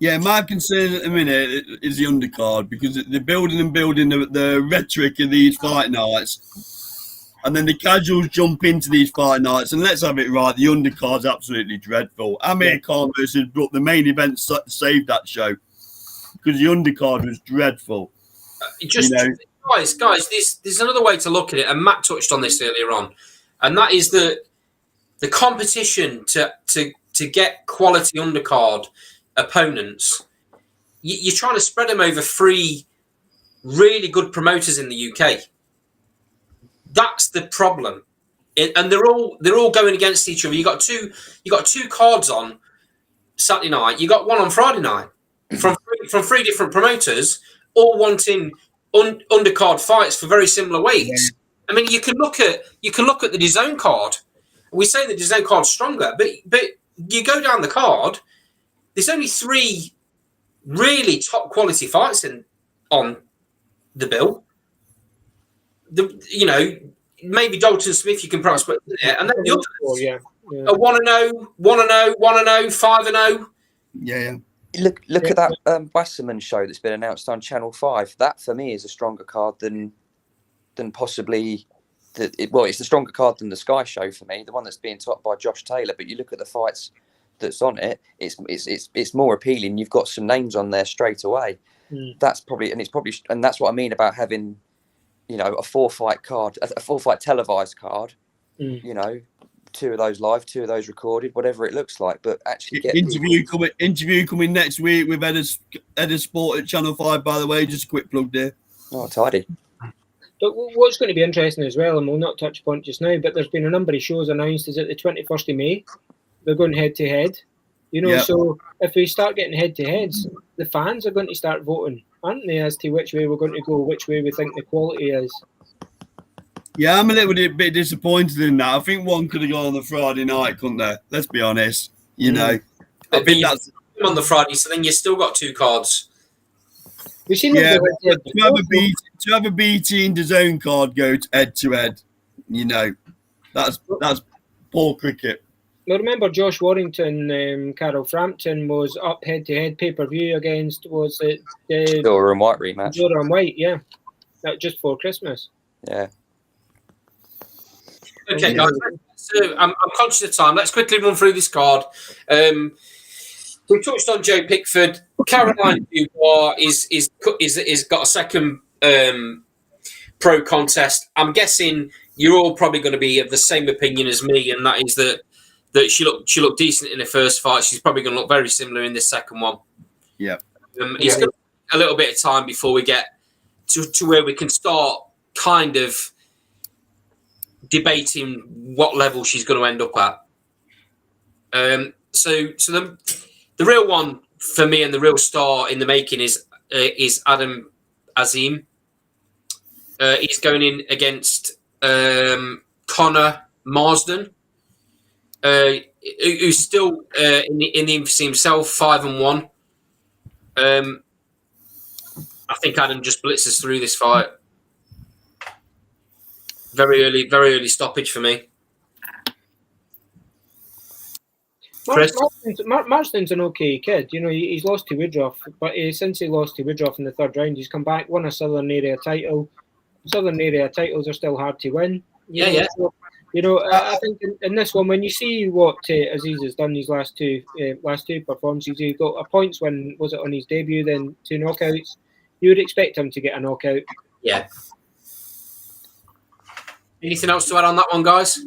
Yeah, my concern at the minute is the undercard, because they're building the rhetoric of these fight nights. And then the casuals jump into these fight nights, and let's have it right, the undercard's absolutely dreadful. Amir Khan versus Brook, the main event saved that show because the undercard was dreadful. Guys, there's another way to look at it, and Matt touched on this earlier on, and that is the competition to get quality undercard opponents. You're trying to spread them over 3 really good promoters in the UK. That's the problem, and they're all going against each other. You got two cards on Saturday night. You got one on Friday night from 3 different promoters, all wanting undercard fights for very similar weights. I mean, you can look at the DAZN card. We say the DAZN card's stronger, but you go down the card. There's only 3 really top quality fights on the bill. Maybe Dalton Smith you can perhaps put there, and then the others are 1-0, 1-0, 1-0, 5-0. Yeah. Look at that Wasserman show that's been announced on Channel 5. That for me is a stronger card than possibly it's the stronger card than the Sky show for me, the one that's being topped by Josh Taylor. But you look at the fights that's on it, it's more appealing. You've got some names on there straight away. That's probably and that's what I mean about having, a 4-fight card, a 4-fight televised card. 2 of those live, 2 of those recorded, whatever it looks like. But actually, get interview coming next week with Edda Sport at Channel 5. By the way, just a quick plug there. Oh, tidy. But what's going to be interesting as well, and we'll not touch upon it just now, but there's been a number of shows announced. Is it the 21st of May? They're going head to head. So if we start getting head to heads, the fans are going to start voting, aren't they, as to which way we're going to go, which way we think the quality is. Yeah, I'm a little bit disappointed in that. I think one could have gone on the Friday night, couldn't there? Let's be honest. I think that's on the Friday, so then you still got 2 cards. We've seen to have a BT and DAZN card go head to head, that's poor cricket. Well, remember Josh Warrington, Carol Frampton was up head to head pay-per-view against, was it the Silver and White rematch? Silver and White, yeah. That just before Christmas. Yeah. Okay, guys. So I'm conscious of time. Let's quickly run through this card. We touched on Joe Pickford. Caroline Dubois is got a second pro contest. I'm guessing you're all probably going to be of the same opinion as me, and that is that she looked decent in the first fight. She's probably going to look very similar in this second one. Yeah. It's going to be a little bit of time before we get to where we can start kind of debating what level she's going to end up at. So the real one for me and the real star in the making is Adam Azim. He's going in against Connor Marsden, who's still in the infancy himself, 5-1. I think Adam just blitzes through this fight. Very early stoppage for me. Marsden's an okay kid. He's lost to Woodruff, but since he lost to Woodruff in the 3rd round, he's come back, won a Southern Area title. Southern Area titles are still hard to win. So, I think in this one, when you see what Aziz has done these last two performances, he got a points win, was it on his debut, then 2 knockouts. You would expect him to get a knockout. Yeah. Anything else to add on that one, guys?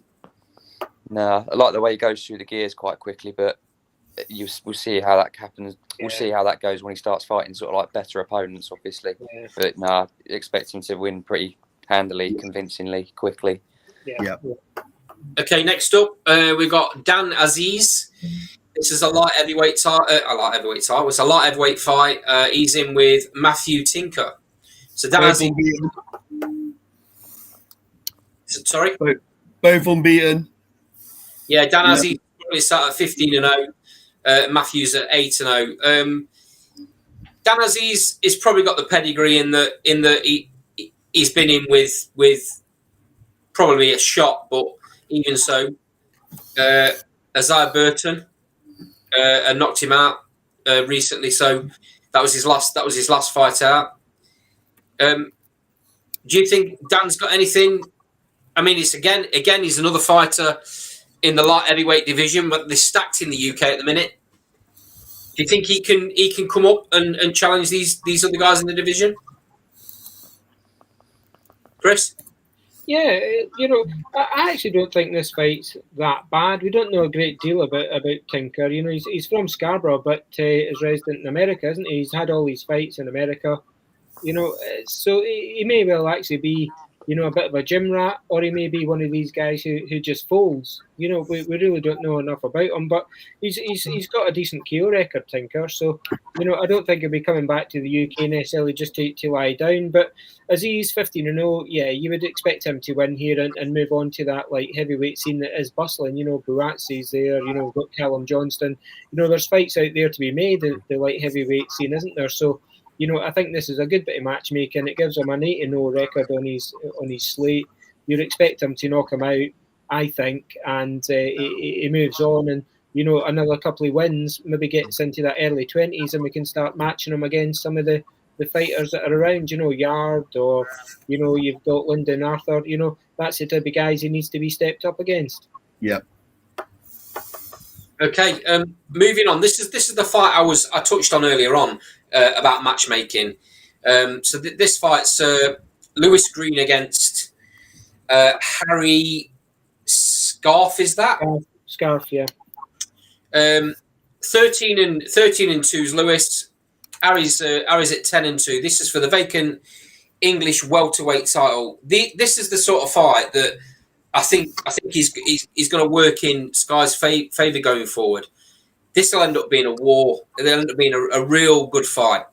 No, I like the way he goes through the gears quite quickly, but we'll see how that happens. We'll see how that goes when he starts fighting sort of like better opponents, obviously. Yeah. But expect him to win pretty handily, convincingly, quickly. Yeah. Okay, next up, we've got Dan Aziz. This is a light heavyweight title. It's a light heavyweight fight. He's in with Matthew Tinker. So Dan Aziz. Sorry? Both unbeaten. Yeah, Dan Aziz is at 15-0. Matthews at 8-0. Dan Aziz has probably got the pedigree in that he's been in with probably a shot, but even so, Isaiah Burton knocked him out recently. So that was his last fight out. Do you think Dan's got anything I mean, it's again, he's another fighter in the light heavyweight division, but they're stacked in the UK at the minute. Do you think he can come up and challenge these other guys in the division? Chris? Yeah, I actually don't think this fight's that bad. We don't know a great deal about Tinker. He's from Scarborough, but is resident in America, isn't he? He's had all these fights in America. So he may well actually be, a bit of a gym rat, or he may be one of these guys who just folds. We really don't know enough about him, but he's got a decent KO record, Tinker. So, I don't think he'll be coming back to the UK necessarily just to lie down. But Aziz 15-0, yeah, you would expect him to win here and move on to that light heavyweight scene that is bustling. Buatsi's there. We've got Callum Johnston. There's fights out there to be made. The light heavyweight scene, isn't there? So, I think this is a good bit of matchmaking. It gives him an 8-0 record on his slate. You'd expect him to knock him out, I think, and he moves on. And another couple of wins, maybe gets into that early 20s, and we can start matching him against some of the fighters that are around. Yard, or you've got Lyndon Arthur. That's the type of guys he needs to be stepped up against. Yep. Okay, moving on. This is the fight I touched on earlier on about matchmaking. So this fight's Lewis Green against Harry Scarf. Is that Scarf? Yeah. 13 and 2's Lewis. Harry's at 10-2. This is for the vacant English welterweight title. This is the sort of fight that I think he's going to work in Sky's favour going forward. This will end up being a war. It'll end up being a real good fight.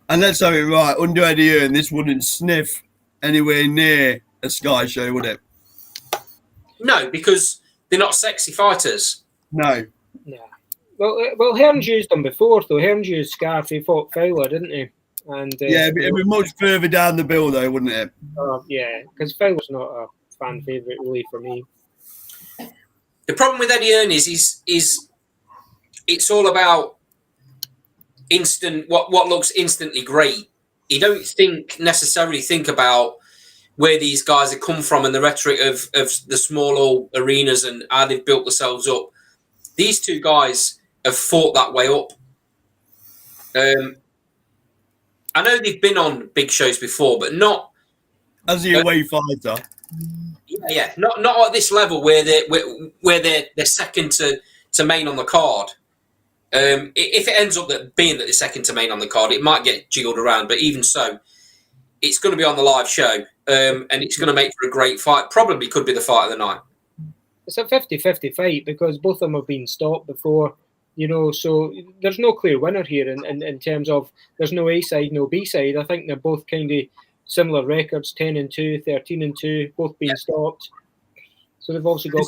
And let's have it right. Under Eddie Hearn, this wouldn't sniff anywhere near a Sky show, would it? No, because they're not sexy fighters. No. Well, Hearn's used them before, though. Hearn's used Scarf. He fought Fowler, didn't he? And yeah, it'd be much further down the bill, though, wouldn't it? Yeah, because Fowler's not a fan favourite really for me. The problem with Eddie Hearn is it's all about instant what looks instantly great. You don't necessarily think about where these guys have come from and the rhetoric of the small old arenas and how they've built themselves up. These two guys have fought that way up. I know they've been on big shows before, but not as the away fighter. Yeah, not at this level where they're second to main on the card. If it ends up being that they're second to main on the card, it might get jiggled around. But even so, it's going to be on the live show, and it's going to make for a great fight. Probably could be the fight of the night. It's a 50-50 fight because both of them have been stopped before, so there's no clear winner here in terms of there's no A side, no B side. I think they're both kind of similar records, 10-2, 13-2, both being stopped. So they've also got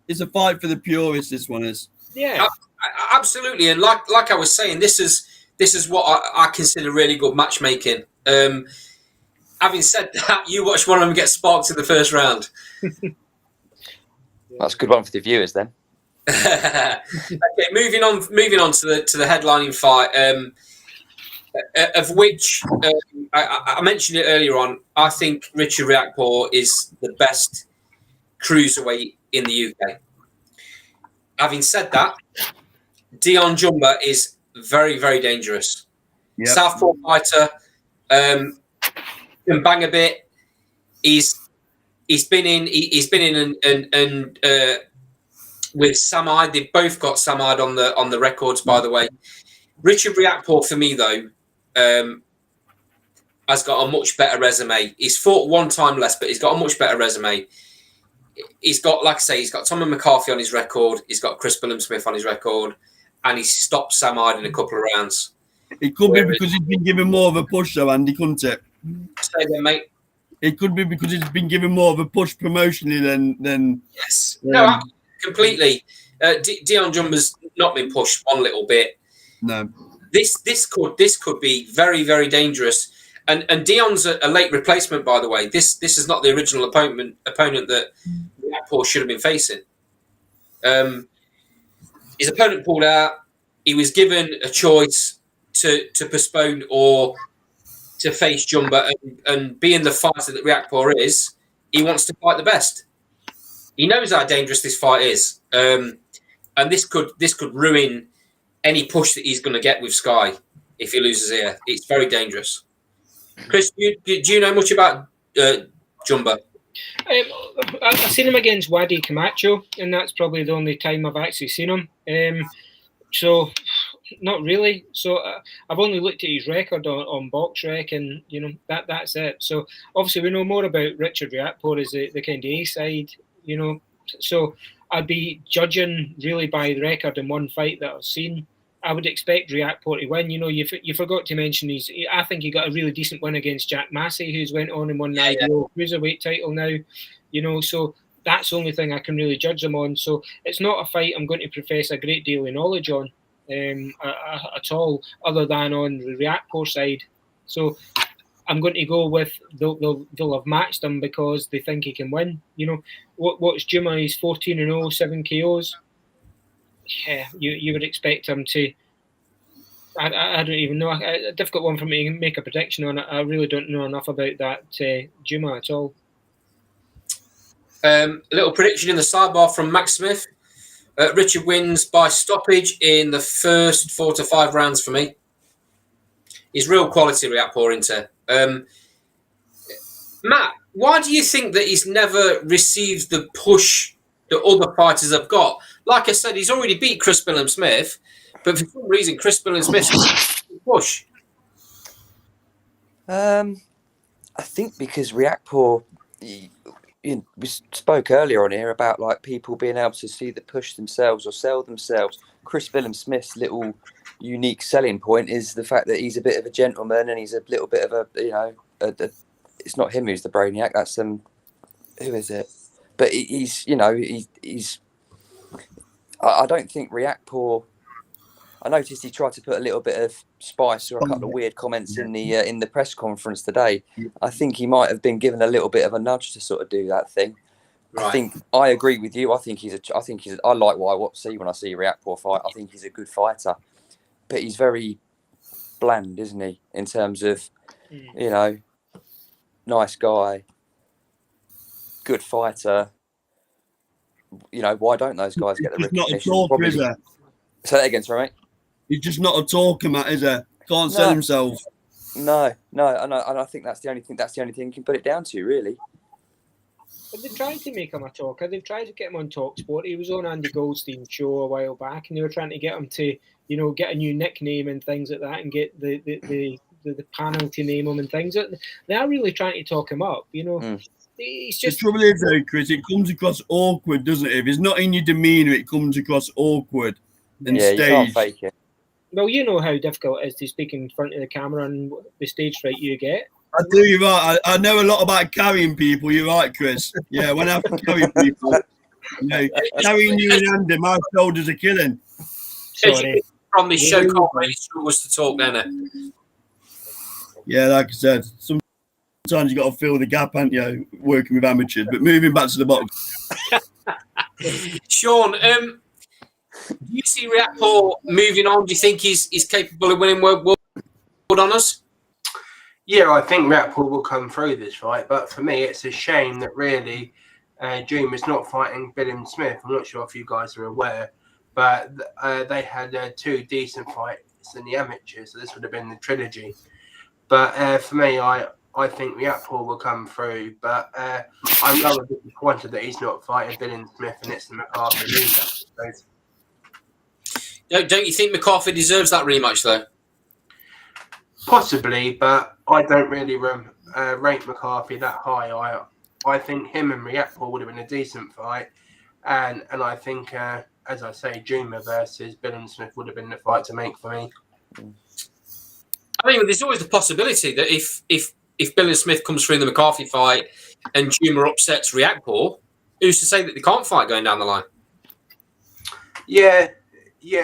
It's a fight for the purists, this one is. Yeah. Absolutely. And like I was saying, this is what I consider really good matchmaking. Having said that, you watch one of them get sparked in the first round. That's a good one for the viewers then. Okay, moving on to the headlining fight, of which I mentioned it earlier on. I think Richard Riakporhe is the best cruiserweight in the UK. Having said that, Dion Jumba is very, very dangerous. Yep. Southpaw fighter, can bang a bit. He's been in and with Samad. They've both got Samad on the records, by the way. Richard Riakporhe, for me though, has got a much better resume. He's fought one time less, but he's got a much better resume. He's got, like I say, he's got Tommy McCarthy on his record. He's got Chris Billum-Smith on his record, and he's stopped Samad in a couple of rounds. It could be because he's been given more of a push, though, Andy, couldn't it? Say that, mate. It could be because he's been given more of a push promotionally than. Yes, no, completely. Dion Jumba's not been pushed one little bit. No. This could be very, very dangerous. And Dion's a late replacement, by the way. This is not the original opponent that Riakporhe should have been facing. His opponent pulled out. He was given a choice to postpone or to face Jumba, and being the fighter that Riakporhe is, he wants to fight the best. He knows how dangerous this fight is, and this could ruin any push that he's going to get with Sky if he loses here. It's very dangerous. Chris, do you know much about Jumbo? I've seen him against Wadi Camacho, and that's probably the only time I've actually seen him. So, not really. So, I've only looked at his record on BoxRec, and that's it. So, obviously, we know more about Richard Riakporhe as the kind of A side. So I'd be judging really by the record in one fight that I've seen. I would expect Riakporhe to win. You forgot to mention I think he got a really decent win against Jack Massey, who's went on and won the IBO cruiserweight title now. So that's the only thing I can really judge them on. So it's not a fight I'm going to profess a great deal of knowledge on at all, other than on the Riakporhe side. So I'm going to go with they'll have matched him because they think he can win. What's Juma? He's 14-0, 7 KOs. Yeah, you would expect him to. I don't even know. A difficult one for me to make a prediction on it. I really don't know enough about that Juma at all. A little prediction in the sidebar from Max Smith. Richard wins by stoppage in the first 4 to 5 rounds for me. He's real quality, Riakporhe into. Matt, why do you think that he's never received the push that other fighters have got? Like I said, he's already beat Chris Billam-Smith, but for some reason, Chris Billam-Smith push. I think because Riakporhe, we spoke earlier on here about like people being able to see the push themselves or sell themselves. Chris Billam-Smith's little unique selling point is the fact that he's a bit of a gentleman and he's a little bit of a it's not him who's the brainiac, that's who is it? But he's I don't think Riakporhe. I noticed he tried to put a little bit of spice or a couple of weird comments in the press conference today. I think he might have been given a little bit of a nudge to sort of do that thing. Right. I think I agree with you. I like what I see when I see Riakporhe fight. I think he's a good fighter, but he's very bland, isn't he? In terms of, nice guy, good fighter. Why don't those guys get the recognition? Not a talker, is he? Say that again, sorry, mate. He's just not a talker, Matt, is he? Can't sell himself. No, and I think that's the only thing. That's the only thing you can put it down to, really. But they've tried to make him a talker. They've tried to get him on TalkSport. He was on Andy Goldstein's show a while back, and they were trying to get him to, get a new nickname and things like that, and get the panel to name him and things. They are really trying to talk him up. He's just. The trouble is, though, Chris, it comes across awkward, doesn't it? If it's not in your demeanour, it comes across awkward and staged. You can't fake it. Well, you know how difficult it is to speak in front of the camera and the stage fright you get. I do, you're right. I know a lot about carrying people. You're right, Chris. Yeah, when I have to carry people, carrying you in Andy, my shoulders are killing. Sorry. From this show, can't really struggles to talk, then it? Yeah, like I said, sometimes you got to fill the gap, haven't you, working with amateurs. But moving back to the box. Sean, do you see Riakporhe moving on? Do you think he's capable of winning world honours? Yeah, I think Riakporhe will come through this fight, but for me, it's a shame that really June is not fighting Billam-Smith. I'm not sure if you guys are aware, but they had 2 decent fights in the amateurs, so this would have been the trilogy. But for me, I think Riakporhe will come through, but I'm rather disappointed that he's not fighting Billam-Smith and it's the McCarthy rematch. Don't you think McCarthy deserves that rematch, though? Possibly, but I don't really rate McCarthy that high. I think him and Riakporhe would have been a decent fight, and I think, as I say, Juma versus Billam-Smith would have been the fight to make for me. I mean, there's always the possibility that if Billam-Smith comes through in the McCarthy fight and Juma upsets Riakporhe, who's to say that they can't fight going down the line? Yeah,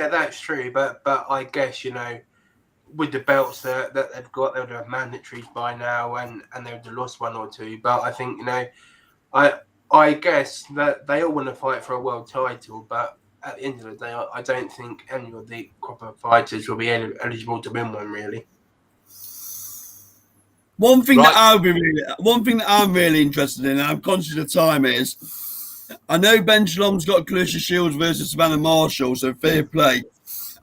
that's true. But I guess, with the belts that they've got, they would have mandatories by now, and they would have lost 1 or 2. But I think, I guess that they all want to fight for a world title, but at the end of the day, I don't think any of the proper fighters will be eligible to win one, really. One thing Right. that I'm really interested in, and I'm conscious of time, is I know Ben Shalom's got Clarissa Shields versus Savannah Marshall, so fair play.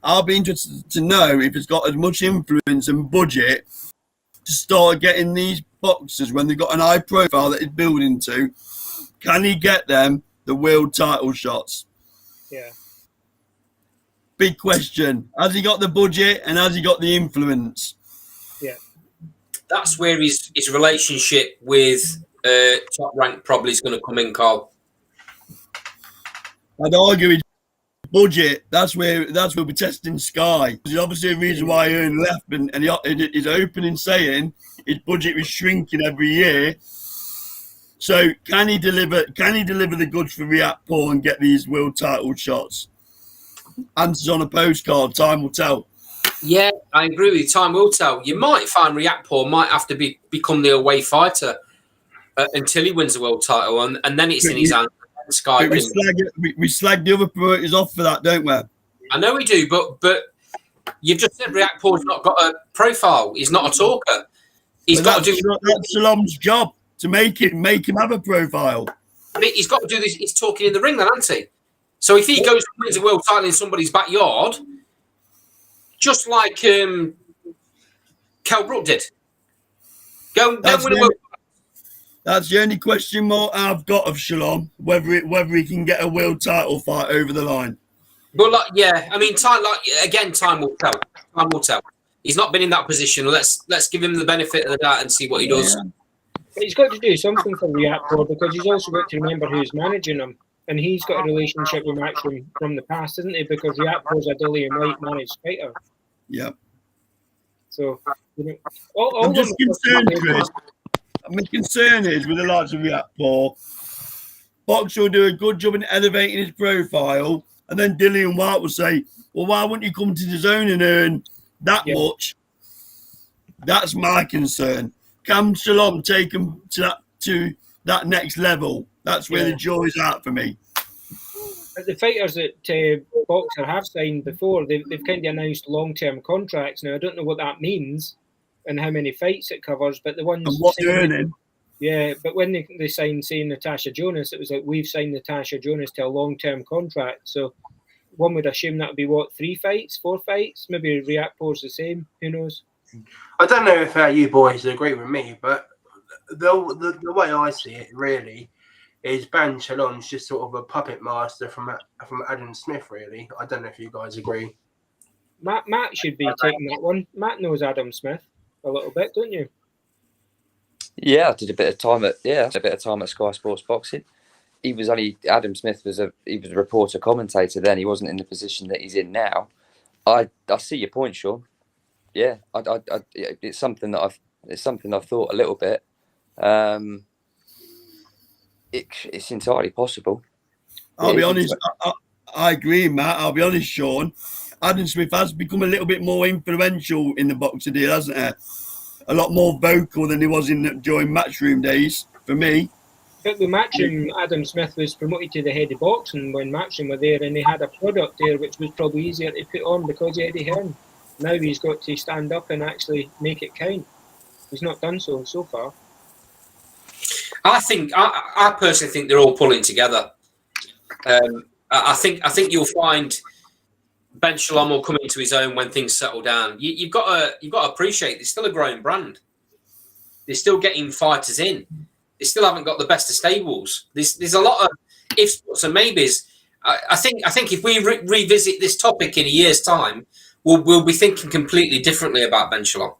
I'll be interested to know if it's got as much influence and budget to start getting these boxers when they've got an high profile that it's building to. Can he get them the world title shots? Yeah. Big question. Has he got the budget and has he got the influence? Yeah. That's where his relationship with Top Rank probably is going to come in, Carl. I'd argue his budget. That's where we're testing Sky. There's obviously a reason why Earn left, and his opening saying his budget was shrinking every year. So can he deliver? Can he deliver the goods for Riakporhe and get these world title shots? Answers on a postcard. Time will tell. Yeah, I agree with you. Time will tell. You might find Riakporhe might have to become the away fighter until he wins the world title, and then it's in his hands. Sky. We slag the other promoters off for that, don't we? I know we do, but you've just said Riakporhe's not got a profile. He's not a talker. He's got to do. That's Shalom's job to make him have a profile. He's got to do this. He's talking in the ring, then, hasn't he? So if he goes and wins a world title in somebody's backyard, just like Kell Brook did, go win a world. That's the only question mark I've got of Shalom, whether he can get a world title fight over the line. But I mean, time will tell. Time will tell. He's not been in that position. Let's give him the benefit of the doubt and see what he does. But he's got to do something for Riakporhe because he's also got to remember who's managing him, and he's got a relationship with Maxie from the past, isn't he? Because Riakporhe's a Dillian White managed fighter. Yeah. So I'm just concerned, Chris. My concern is with the likes of Riakporhe, Boxer will do a good job in elevating his profile, and then Dillian White will say, well, why wouldn't you come to the zone and earn that much? That's my concern. Can Shalom take him to that next level? That's where the joy's at for me. But the fighters that Boxer have signed before, they've kind of announced long-term contracts. Now, I don't know what that means and how many fights it covers, but the ones... And what they're earning. Yeah, but when they signed, say, Natasha Jonas, it was like, we've signed Natasha Jonas to a long-term contract. So one would assume that would be, 3 fights, 4 fights? Maybe Riakporhe's the same. Who knows? I don't know if you boys agree with me, but the way I see it, really, is Ben Shalom's just sort of a puppet master from Adam Smith, really. I don't know if you guys agree. Matt should be taking that one. Matt knows Adam Smith a little bit, don't you? Yeah, I did a bit of time at Sky Sports Boxing. Adam Smith was a reporter commentator then. He wasn't in the position that he's in now. I see your point, Sean. Yeah, it's something that I've thought a little bit. It's entirely possible. I'll be honest. I agree, Matt. I'll be honest, Sean. Adam Smith has become a little bit more influential in the boxing deal, hasn't he? A lot more vocal than he was during Matchroom days, for me. But with Matchroom, Adam Smith was promoted to the head of boxing when Matchroom were there, and they had a product there which was probably easier to put on because of Eddie Hearn. Now he's got to stand up and actually make it count. He's not done so far. I personally think they're all pulling together. I think you'll find Ben Shalom will come into his own when things settle down. You've got to appreciate they're still a growing brand. They're still getting fighters in. They still haven't got the best of stables. There's a lot of ifs, buts, and maybes. I think if we revisit this topic in a year's time, we'll be thinking completely differently about Ben Shalom.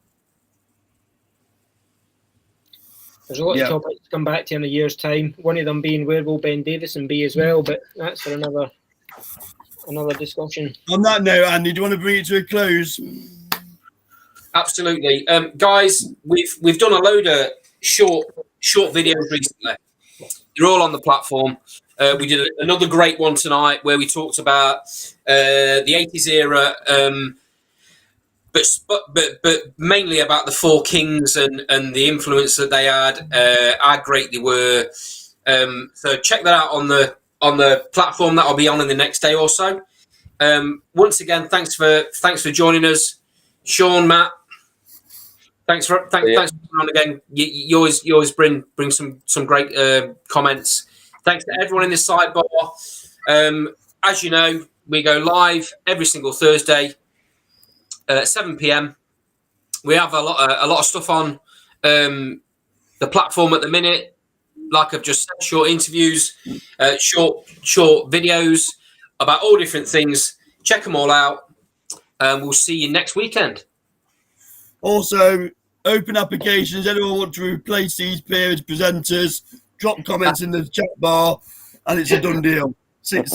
There's a lot of topics to come back to in a year's time. One of them being where will Ben Davison be as well, but that's for another discussion. On that note, Andy, do you want to bring it to a close? Absolutely, guys. We've done a load of short videos recently. They're all on the platform. We did another great one tonight where we talked about the 80s era, but mainly about the Four Kings and the influence that they had, how great they were. So check that out on the platform. That'll be on in the next day or so. Once again, thanks for joining us, Sean, Matt. Thanks for coming on again. You always bring some great comments. Thanks to everyone in the sidebar. As you know, we go live every single Thursday at 7 p.m. We have a lot of stuff on the platform at the minute. Like I've just said, short interviews, short videos about all different things. Check them all out. We'll see you next weekend. Also, open applications. Anyone want to replace these peerage presenters? Drop comments in the chat bar, and it's a done deal. See you.